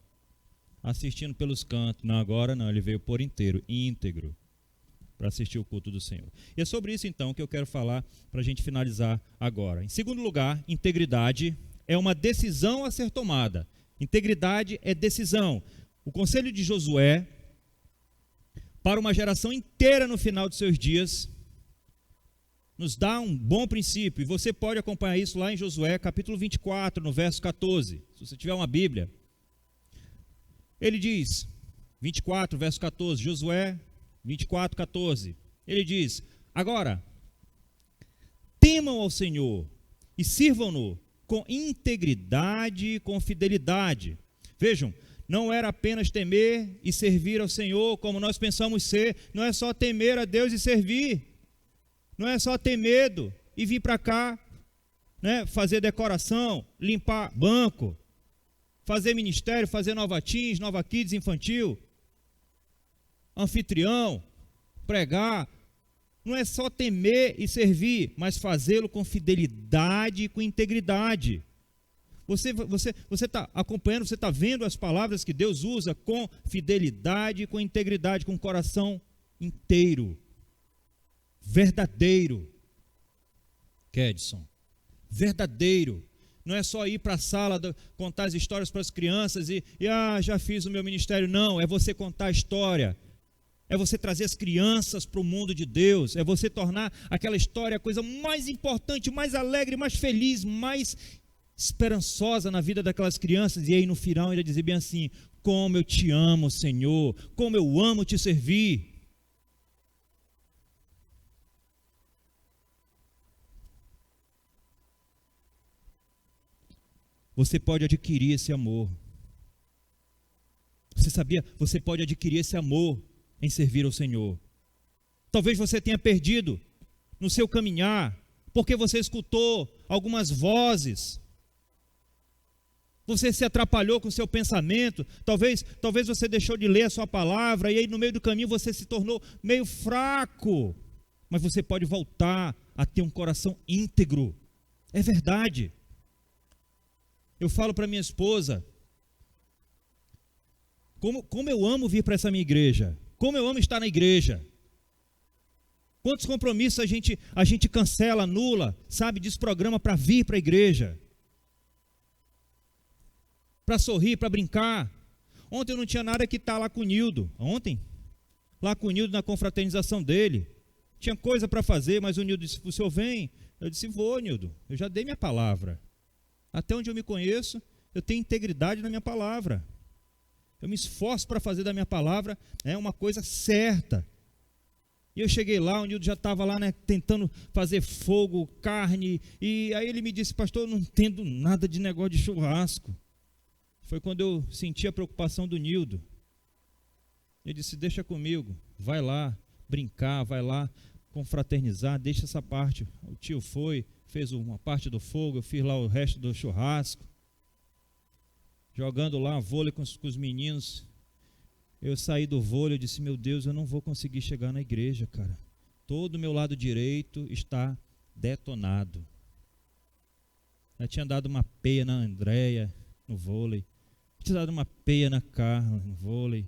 assistindo pelos cantos. Não, agora não, ele veio por inteiro, íntegro, para assistir o culto do Senhor. E é sobre isso então que eu quero falar para a gente finalizar agora. Em segundo lugar, integridade é uma decisão a ser tomada. Integridade é decisão. O conselho de Josué, para uma geração inteira no final de seus dias, nos dá um bom princípio. E você pode acompanhar isso lá em Josué, capítulo 24, no verso 14. Se você tiver uma Bíblia. Ele diz, 24, verso 14, Josué 24, 14. Ele diz: agora, temam ao Senhor e sirvam-no com integridade e com fidelidade. Vejam, não era apenas temer e servir ao Senhor, como nós pensamos ser. Não é só temer a Deus e servir. Não é só ter medo e vir para cá, né, fazer decoração, limpar banco, fazer ministério, fazer Nova Teens, Nova Kids infantil, anfitrião, pregar. Não é só temer e servir, mas fazê-lo com fidelidade e com integridade. Você está acompanhando, você está vendo as palavras que Deus usa com fidelidade e com integridade, com o coração inteiro, verdadeiro. Kedson, verdadeiro. Não é só ir para a sala, contar as histórias para as crianças e já fiz o meu ministério. Não, é você contar a história. É você trazer as crianças para o mundo de Deus. É você tornar aquela história a coisa mais importante, mais alegre, mais feliz, mais esperançosa na vida daquelas crianças. E aí no final ainda dizer bem assim: como eu te amo, Senhor, como eu amo te servir. Você pode adquirir esse amor. Você sabia? Você pode adquirir esse amor em servir ao Senhor. Talvez você tenha perdido no seu caminhar, porque você escutou algumas vozes. Você se atrapalhou com o seu pensamento. Talvez você deixou de ler a sua palavra, e aí no meio do caminho você se tornou meio fraco. Mas você pode voltar a ter um coração íntegro. É verdade. Eu falo para minha esposa, como eu amo vir para essa minha igreja, como eu amo estar na igreja. Quantos compromissos a gente cancela, anula, sabe, desprograma para vir para a igreja, para sorrir, para brincar. Ontem eu não tinha nada que estar lá com o Nildo, lá com o Nildo na confraternização dele, tinha coisa para fazer, mas o Nildo disse: o senhor vem? Eu disse: vou, Nildo, eu já dei minha palavra. Até onde eu me conheço, eu tenho integridade na minha palavra. Eu me esforço para fazer da minha palavra uma coisa certa. E eu cheguei lá, o Nildo já estava lá, né, tentando fazer fogo, carne. E aí ele me disse: pastor, eu não entendo nada de negócio de churrasco. Foi quando eu senti a preocupação do Nildo. Ele disse: deixa comigo, vai lá brincar, vai lá confraternizar, deixa essa parte. O tio fez uma parte do fogo, eu fiz lá o resto do churrasco. Jogando lá vôlei com os meninos. Eu saí do vôlei e disse: meu Deus, eu não vou conseguir chegar na igreja, cara. Todo o meu lado direito está detonado. Eu tinha dado uma peia na Andréia no vôlei. Tinha dado uma peia na Carla no vôlei.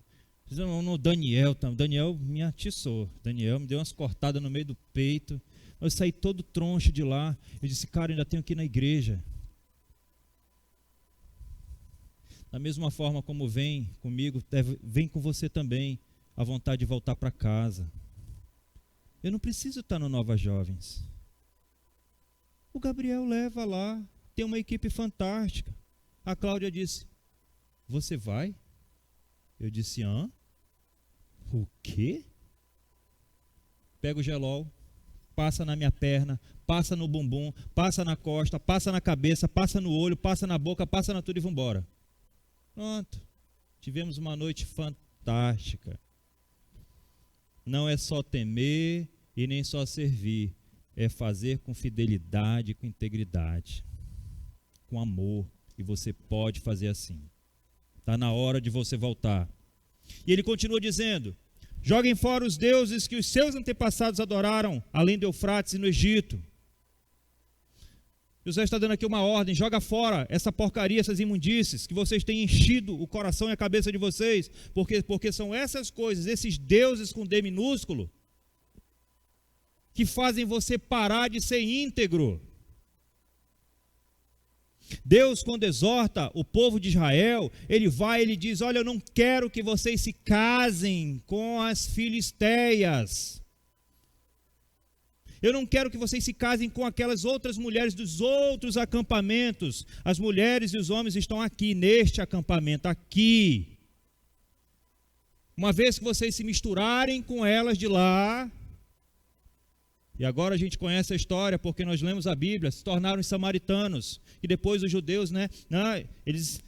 No Daniel, Daniel me atiçou. Daniel me deu umas cortadas no meio do peito. Eu saí todo troncho de lá. Eu disse: cara, eu ainda tenho que ir na igreja. Da mesma forma como vem comigo, vem com você também a vontade de voltar para casa. Eu não preciso estar no Nova Jovens. O Gabriel leva lá, tem uma equipe fantástica. A Cláudia disse: você vai? Eu disse: hã? O quê? Pega o gelol, passa na minha perna, passa no bumbum, passa na costa, passa na cabeça, passa no olho, passa na boca, passa na tudo e vambora. Pronto. Tivemos uma noite fantástica. Não é só temer e nem só servir, é fazer com fidelidade, com integridade, com amor, e você pode fazer assim. Está na hora de você voltar. E ele continua dizendo: joguem fora os deuses que os seus antepassados adoraram, além do Eufrates e no Egito. José está dando aqui uma ordem: joga fora essa porcaria, essas imundícies que vocês têm enchido o coração e a cabeça de vocês, porque são essas coisas, esses deuses com D minúsculo, que fazem você parar de ser íntegro. Deus, quando exorta o povo de Israel, ele diz: olha, eu não quero que vocês se casem com as filisteias. Eu não quero que vocês se casem com aquelas outras mulheres dos outros acampamentos. As mulheres e os homens estão aqui, neste acampamento, aqui. Uma vez que vocês se misturarem com elas de lá, e agora a gente conhece a história porque nós lemos a Bíblia, se tornaram os samaritanos. E depois os judeus, eles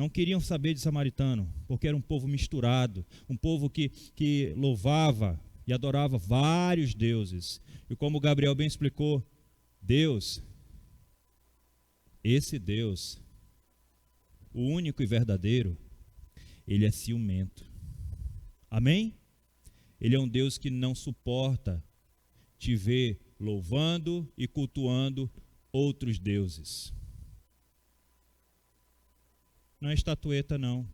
não queriam saber de samaritano, porque era um povo misturado, um povo que louvava e adorava vários deuses. E como Gabriel bem explicou, Deus, esse Deus, o único e verdadeiro, ele é ciumento. Amém? Ele é um Deus que não suporta te ver louvando e cultuando outros deuses. Não é estatueta, não.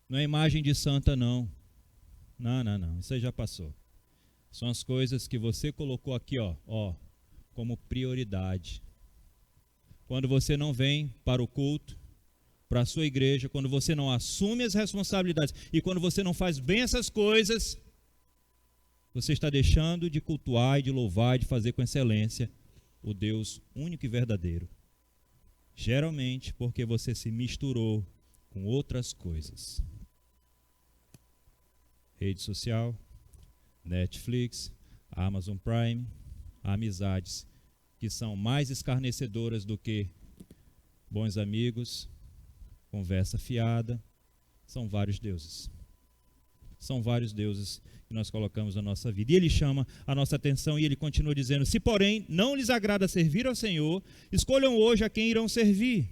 Não é imagem de santa, não. Não. Isso aí já passou. São as coisas que você colocou aqui, como prioridade. Quando você não vem para o culto, para a sua igreja, quando você não assume as responsabilidades e quando você não faz bem essas coisas, você está deixando de cultuar e de louvar e de fazer com excelência o Deus único e verdadeiro. Geralmente porque você se misturou com outras coisas. Rede social, Netflix, Amazon Prime, amizades que são mais escarnecedoras do que bons amigos, conversa fiada, são vários deuses. São vários deuses que nós colocamos na nossa vida. E ele chama a nossa atenção e ele continua dizendo: se porém não lhes agrada servir ao Senhor, escolham hoje a quem irão servir.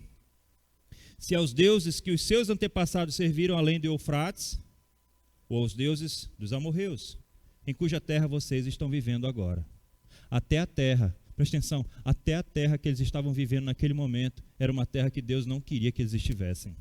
Se aos deuses que os seus antepassados serviram além do Eufrates, ou aos deuses dos amorreus, em cuja terra vocês estão vivendo agora. Até a terra, presta atenção, até a terra que eles estavam vivendo naquele momento, era uma terra que Deus não queria que eles estivessem.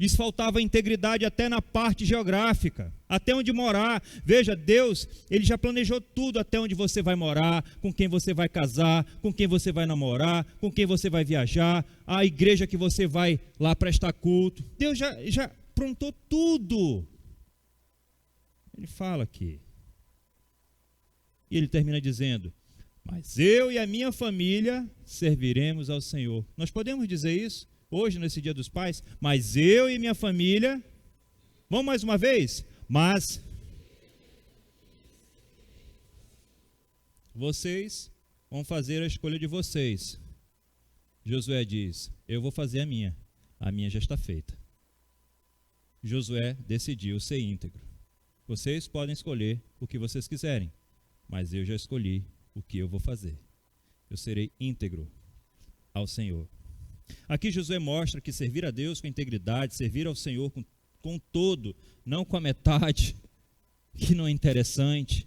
Lhes faltava integridade até na parte geográfica, até onde morar. Veja, Deus, Ele já planejou tudo, até onde você vai morar, com quem você vai casar, com quem você vai namorar, com quem você vai viajar, a igreja que você vai lá prestar culto. Deus já prontou tudo. Ele fala aqui. E ele termina dizendo: mas eu e a minha família serviremos ao Senhor. Nós podemos dizer isso hoje, nesse Dia dos Pais? Mas eu e minha família, vamos mais uma vez? Mas vocês vão fazer a escolha de vocês. Josué diz: eu vou fazer a minha já está feita. Josué decidiu ser íntegro. Vocês podem escolher o que vocês quiserem, mas eu já escolhi o que eu vou fazer. Eu serei íntegro ao Senhor. Aqui Josué mostra que servir a Deus com integridade, servir ao Senhor com todo, não com a metade, que não é interessante,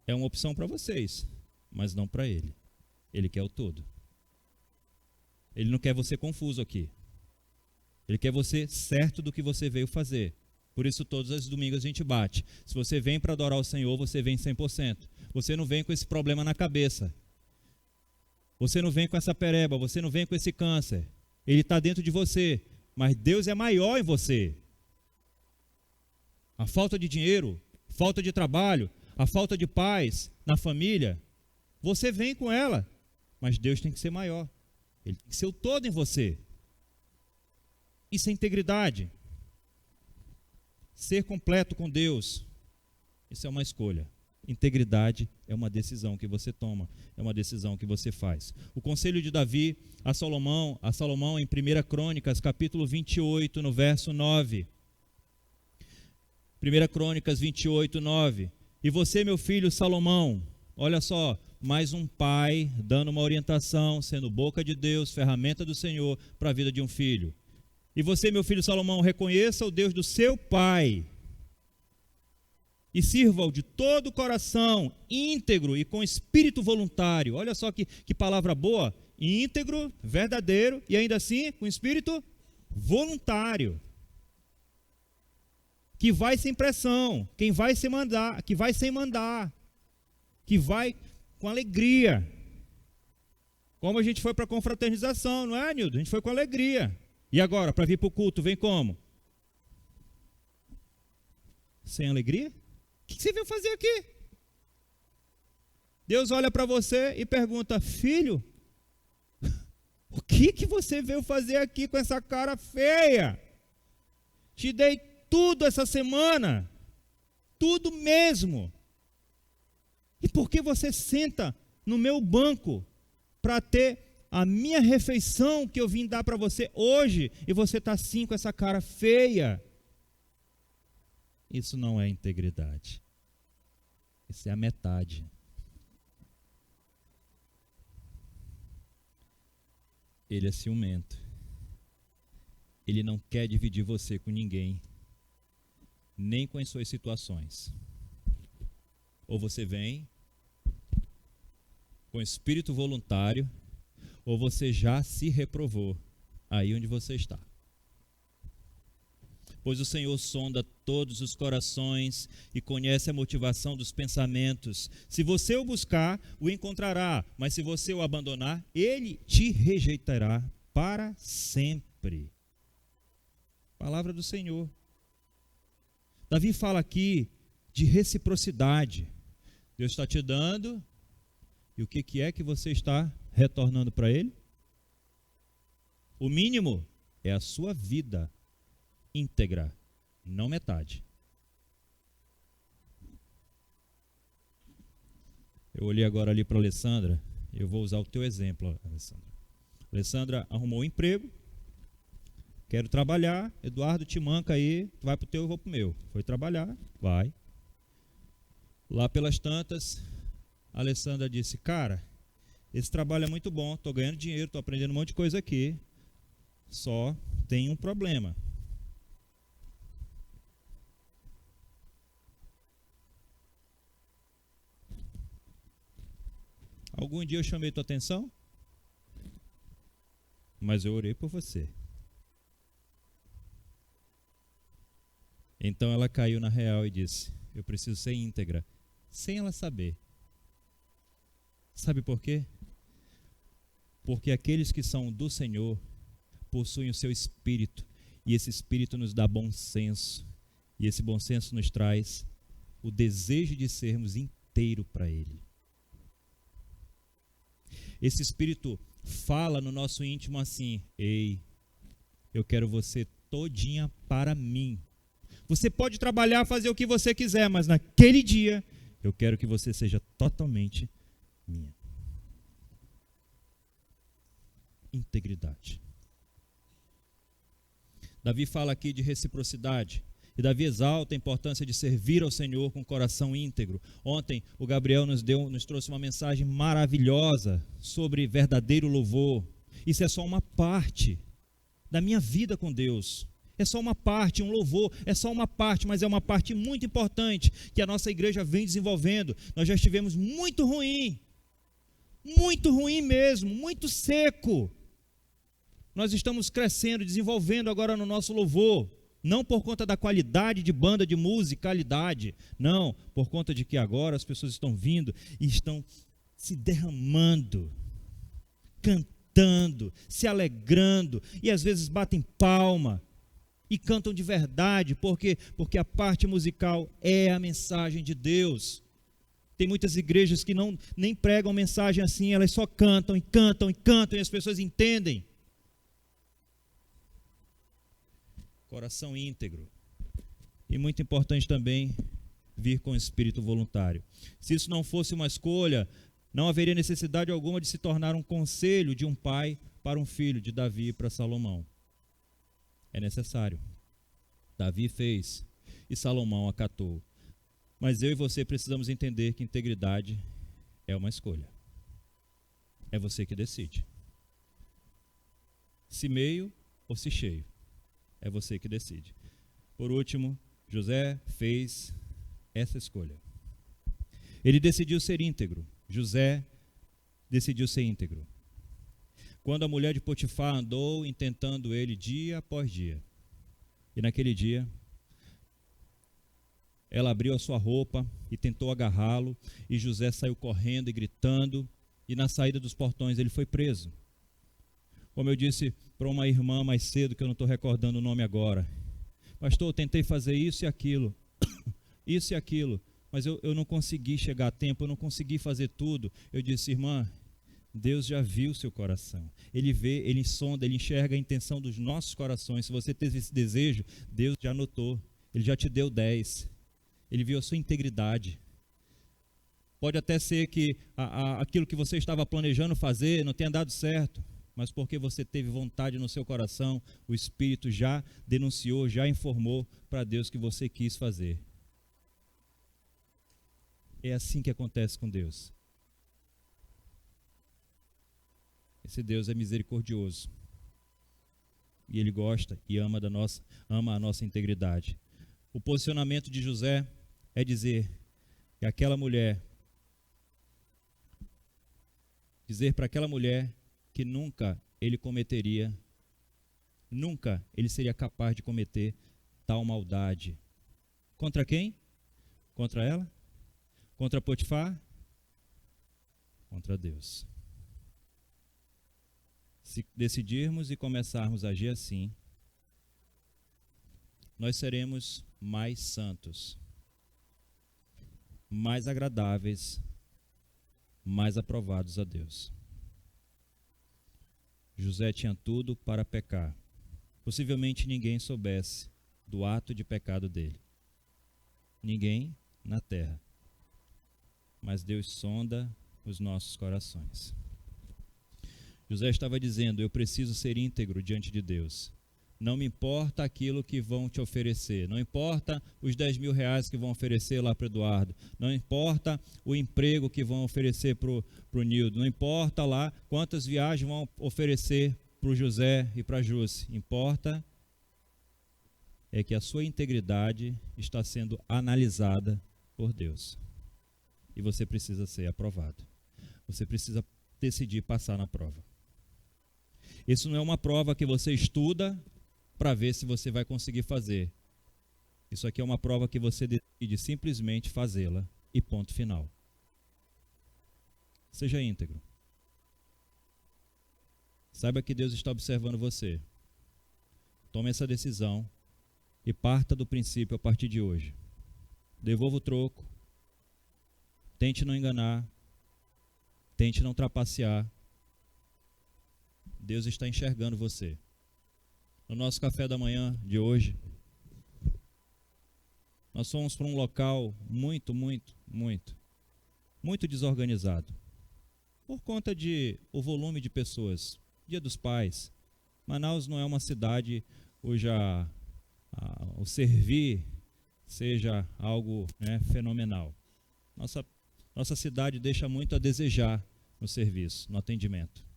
é uma opção para vocês, mas não para Ele. Ele quer o todo. Ele não quer você confuso aqui. Ele quer você certo do que você veio fazer. Por isso todos os domingos a gente bate. Se você vem para adorar o Senhor, você vem 100%. Você não vem com esse problema na cabeça. Você não vem com essa pereba, você não vem com esse câncer. Ele está dentro de você, mas Deus é maior em você. A falta de dinheiro, falta de trabalho, a falta de paz na família, você vem com ela, mas Deus tem que ser maior. Ele tem que ser o todo em você. Isso é integridade. Ser completo com Deus, isso é uma escolha. Integridade é uma decisão que você toma, é uma decisão que você faz. O conselho de Davi a Salomão em 1 Crônicas, capítulo 28, no verso 9. 1 Crônicas 28, 9. E você, meu filho Salomão, olha só, mais um pai dando uma orientação, sendo boca de Deus, ferramenta do Senhor para a vida de um filho. E você, meu filho Salomão, reconheça o Deus do seu pai e sirva-o de todo o coração, íntegro e com espírito voluntário. Olha só que palavra boa, íntegro, verdadeiro e ainda assim com espírito voluntário. Que vai sem pressão, que vai sem mandar, que vai com alegria. Como a gente foi para a confraternização, não é, Nildo? A gente foi com alegria. E agora, para vir para o culto, vem como? Sem alegria? O que você veio fazer aqui? Deus olha para você e pergunta: filho, o que você veio fazer aqui com essa cara feia? Te dei tudo essa semana, tudo mesmo. E por que você senta no meu banco para ter a minha refeição que eu vim dar para você hoje e você está assim com essa cara feia. Isso não é integridade. Isso é a metade. Ele é ciumento. Ele não quer dividir você com ninguém, nem com as suas situações. Ou você vem com espírito voluntário, ou você já se reprovou aí onde você está. Pois o Senhor sonda todos os corações e conhece a motivação dos pensamentos. Se você o buscar, o encontrará, mas se você o abandonar, ele te rejeitará para sempre. Palavra do Senhor. Davi fala aqui de reciprocidade. Deus está te dando, e o que é que você está retornando para Ele? O mínimo é a sua vida íntegra, não metade. Eu olhei agora ali para a Alessandra, eu vou usar o teu exemplo, Alessandra. Alessandra arrumou um emprego, quero trabalhar, Eduardo te manca aí, tu vai para o teu, eu vou para o meu. Foi trabalhar, vai. Lá pelas tantas, a Alessandra disse, cara, esse trabalho é muito bom, estou ganhando dinheiro, estou aprendendo um monte de coisa aqui, só tem um problema. Algum dia eu chamei tua atenção? Mas eu orei por você. Então ela caiu na real e disse, eu preciso ser íntegra, sem ela saber. Sabe por quê? Porque aqueles que são do Senhor possuem o seu espírito, e esse espírito nos dá bom senso, e esse bom senso nos traz o desejo de sermos inteiro para Ele. Esse espírito fala no nosso íntimo assim, ei, eu quero você todinha para mim. Você pode trabalhar, fazer o que você quiser, mas naquele dia eu quero que você seja totalmente minha. Integridade. Davi fala aqui de reciprocidade. E Davi exalta a importância de servir ao Senhor com coração íntegro. Ontem o Gabriel nos trouxe uma mensagem maravilhosa sobre verdadeiro louvor. Isso é só uma parte da minha vida com Deus. É só uma parte, um louvor, é só uma parte, mas é uma parte muito importante que a nossa igreja vem desenvolvendo. Nós já estivemos muito ruim mesmo, muito seco. Nós estamos crescendo, desenvolvendo agora no nosso louvor. Não por conta da qualidade de banda, de musicalidade. Não, por conta de que agora as pessoas estão vindo e estão se derramando, cantando, se alegrando. E às vezes batem palma e cantam de verdade. Por quê? Porque a parte musical é a mensagem de Deus. Tem muitas igrejas que nem pregam mensagem assim, elas só cantam e cantam e cantam e as pessoas entendem. Coração íntegro. E muito importante também, vir com espírito voluntário. Se isso não fosse uma escolha, não haveria necessidade alguma de se tornar um conselho de um pai para um filho, de Davi para Salomão. É necessário. Davi fez e Salomão acatou. Mas eu e você precisamos entender que integridade é uma escolha. É você que decide. Se meio ou se cheio. É você que decide. Por último, José fez essa escolha. Ele decidiu ser íntegro. José decidiu ser íntegro. Quando a mulher de Potifar andou intentando ele dia após dia. E naquele dia, ela abriu a sua roupa e tentou agarrá-lo. E José saiu correndo e gritando. E na saída dos portões ele foi preso. Como eu disse para uma irmã mais cedo, que eu não estou recordando o nome agora. Pastor, eu tentei fazer isso e aquilo, mas eu não consegui chegar a tempo, eu não consegui fazer tudo. Eu disse, irmã, Deus já viu o seu coração. Ele vê, ele sonda, ele enxerga a intenção dos nossos corações. Se você teve esse desejo, Deus já notou. Ele já te deu 10. Ele viu a sua integridade. Pode até ser que aquilo que você estava planejando fazer não tenha dado certo, mas porque você teve vontade no seu coração, o Espírito já denunciou, já informou para Deus que você quis fazer. É assim que acontece com Deus. Esse Deus é misericordioso. E Ele gosta e ama a nossa integridade. O posicionamento de José é dizer que dizer para aquela mulher que nunca ele seria capaz de cometer tal maldade. Contra quem? Contra ela? Contra Potifar? Contra Deus. Se decidirmos e começarmos a agir assim, nós seremos mais santos, mais agradáveis, mais aprovados a Deus. José tinha tudo para pecar. Possivelmente ninguém soubesse do ato de pecado dele. Ninguém na terra. Mas Deus sonda os nossos corações. José estava dizendo: eu preciso ser íntegro diante de Deus. Não me importa aquilo que vão te oferecer. Não importa os 10 mil reais que vão oferecer lá para o Eduardo. Não importa o emprego que vão oferecer para o Nildo. Não importa lá quantas viagens vão oferecer para o José e para a Jússi. Importa é que a sua integridade está sendo analisada por Deus. E você precisa ser aprovado. Você precisa decidir passar na prova. Isso não é uma prova que você estuda para ver se você vai conseguir fazer. Isso aqui é uma prova que você decide simplesmente fazê-la e ponto final. Seja íntegro. Saiba que Deus está observando você. Tome essa decisão e parta do princípio a partir de hoje. Devolva o troco. Tente não enganar. Tente não trapacear. Deus está enxergando você. No nosso café da manhã de hoje, nós fomos para um local muito desorganizado. Por conta de o volume de pessoas. Dia dos Pais. Manaus não é uma cidade cuja o servir seja algo fenomenal. Nossa cidade deixa muito a desejar no serviço, no atendimento.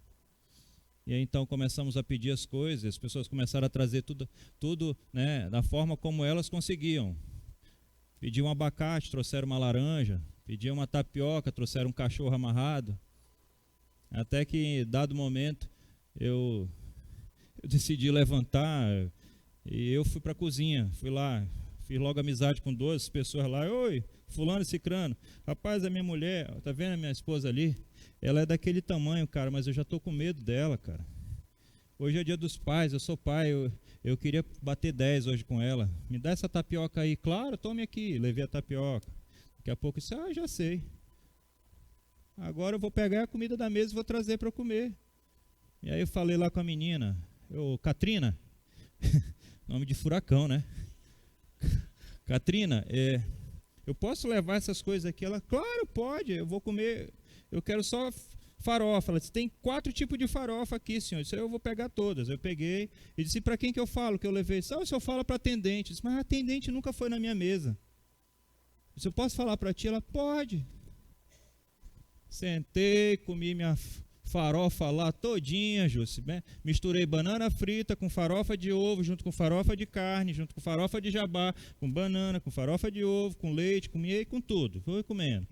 E aí, então começamos a pedir as coisas, as pessoas começaram a trazer tudo da forma como elas conseguiam. Pediam um abacate, trouxeram uma laranja. Pediam uma tapioca, trouxeram um cachorro amarrado. Até que, dado momento, eu decidi levantar e eu fui para a cozinha. Fui lá, fiz logo amizade com 12 pessoas lá. Oi, fulano e cicrano. Rapaz, a minha mulher, tá vendo a minha esposa ali? Ela é daquele tamanho, cara, mas eu já estou com medo dela, cara. Hoje é dia dos pais, eu sou pai, eu queria bater 10 hoje com ela. Me dá essa tapioca aí. Claro, tome aqui. Levei a tapioca. Daqui a pouco eu disse, já sei. Agora eu vou pegar a comida da mesa e vou trazer para eu comer. E aí eu falei lá com a menina, Katrina, nome de furacão, né? Katrina, eu posso levar essas coisas aqui? Ela, claro, pode, eu vou comer, eu quero só farofa. Ela disse, tem 4 tipos de farofa aqui, senhor. Isso aí eu vou pegar todas. Eu peguei e disse, para quem que eu falo que eu levei? Só o senhor fala para atendente. Eu disse, mas a atendente nunca foi na minha mesa. Eu disse, eu posso falar para ti? Ela, pode. Sentei, comi minha farofa lá todinha, Jússi, né? Misturei banana frita com farofa de ovo, junto com farofa de carne, junto com farofa de jabá, com banana, com farofa de ovo, com leite, comi com tudo. Fui comendo.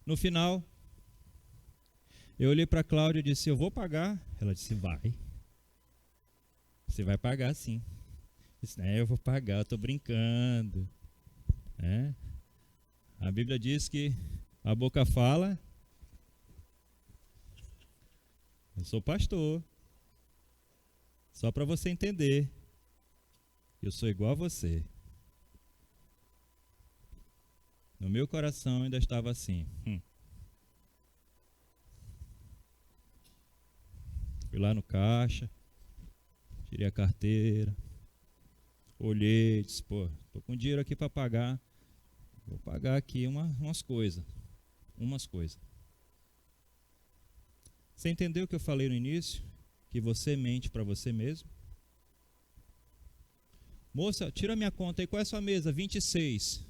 No final, eu olhei para a Cláudia e disse, eu vou pagar. Ela disse, vai. Você vai pagar sim. Eu disse, eu vou pagar, eu estou brincando. A Bíblia diz que a boca fala. Eu sou pastor. Só para você entender. Eu sou igual a você. No meu coração ainda estava assim. Fui lá no caixa. Tirei a carteira. Olhei, disse, tô com dinheiro aqui para pagar. Vou pagar aqui umas coisas. Você entendeu o que eu falei no início? Que você mente para você mesmo? Moça, tira minha conta aí, qual é a sua mesa? 26.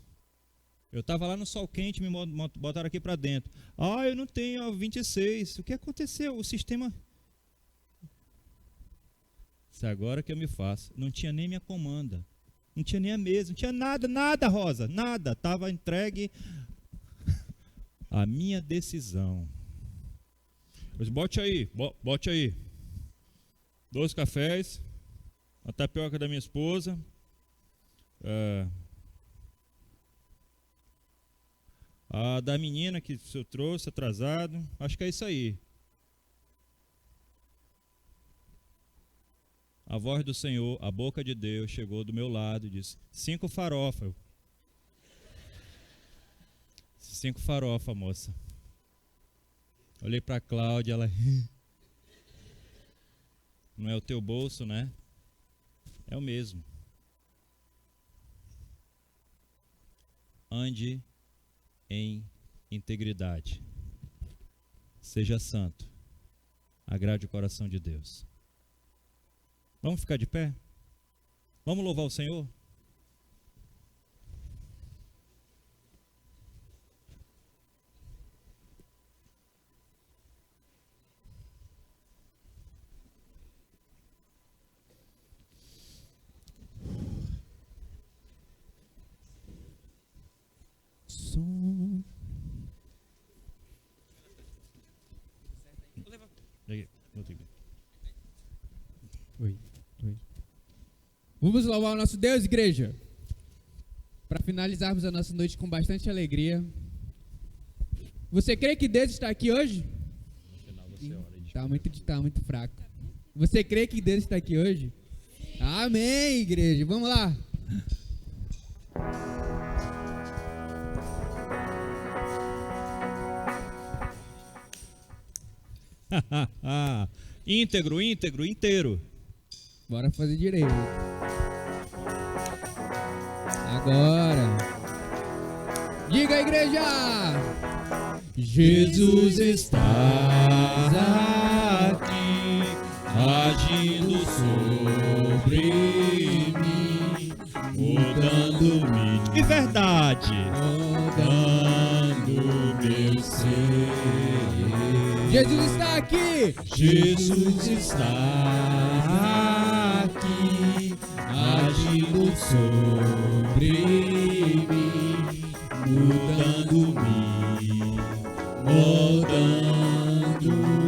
Eu estava lá no sol quente, me botaram aqui para dentro. Ah, eu não tenho 26. O que aconteceu? O sistema... Isso é agora que eu me faço. Não tinha nem minha comanda. Não tinha nem a mesa. Não tinha nada, Rosa. Nada. Estava entregue a minha decisão. Mas bote aí. 2 cafés. A tapioca da minha esposa. A da menina que o senhor trouxe, atrasado. Acho que é isso aí. A voz do Senhor, a boca de Deus, chegou do meu lado e disse: 5 farofa. 5 farofa, moça. Olhei para a Cláudia, ela... Não é o teu bolso, né? É o mesmo. Ande em integridade. Seja santo. Agrade o coração de Deus. Vamos ficar de pé? Vamos louvar o Senhor? Som.
Oi. Vamos louvar o nosso Deus, igreja. Para finalizarmos a nossa noite com bastante alegria. Você crê que Deus está aqui hoje? Tá muito fraco. Você crê que Deus está aqui hoje? Amém, igreja. Vamos lá.
Íntegro, inteiro.
Bora fazer direito. Agora. Diga, igreja!
Jesus está aqui, agindo sobre mim, mudando-me de verdade, mudando meu ser.
Jesus está aqui!
Jesus está aqui, agindo sobre mim, mudando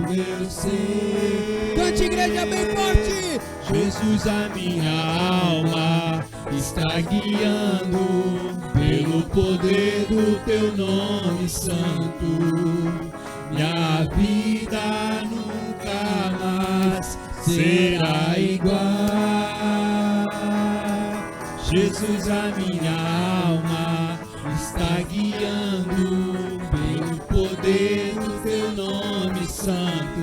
meu ser.
Cante, igreja, bem forte!
Jesus, a minha alma está guiando pelo poder do teu nome santo. Minha vida nunca mais será igual. Jesus, a minha alma está guiando pelo poder do teu nome santo.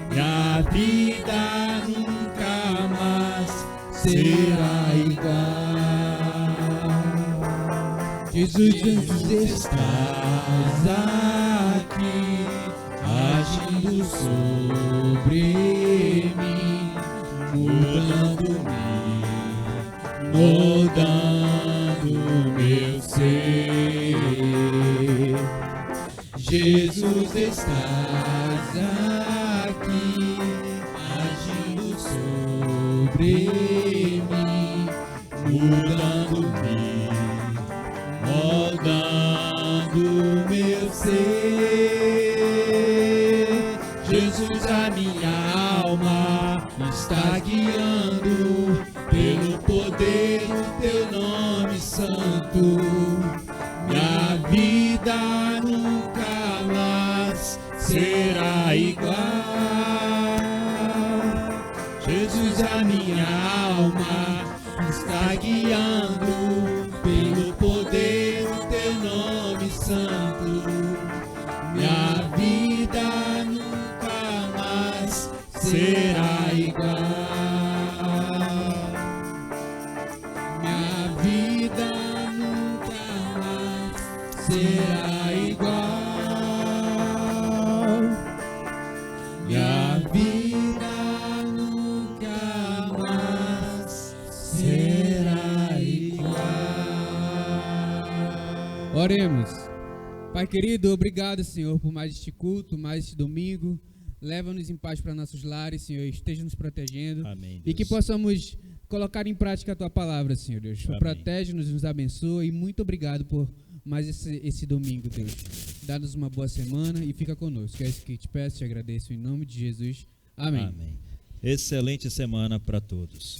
Minha vida nunca mais será igual. Jesus, estás aqui, agindo sobre mim, mudando meu ser. Jesus, estás aqui, agindo sobre mim, mudando-me, mudando meu ser. Jesus, a minha alma está guiando pelo poder do teu nome santo. Minha vida nunca mais será igual. Jesus, a minha alma está guiando pelo poder do teu nome santo. Minha vida nunca mais será igual. Minha vida nunca
Pai querido, obrigado, Senhor, por mais este culto, mais este domingo. Leva-nos em paz para nossos lares, Senhor, esteja nos protegendo.
Amém,
e que
Deus.
possamos colocar em prática a Tua palavra, Senhor Deus.
Amém.
Protege-nos, nos abençoa e muito obrigado por mais esse domingo, Deus. Dá-nos uma boa semana e fica conosco. É isso que te peço, te agradeço em nome de Jesus. Amém.
Amém. Excelente semana para todos.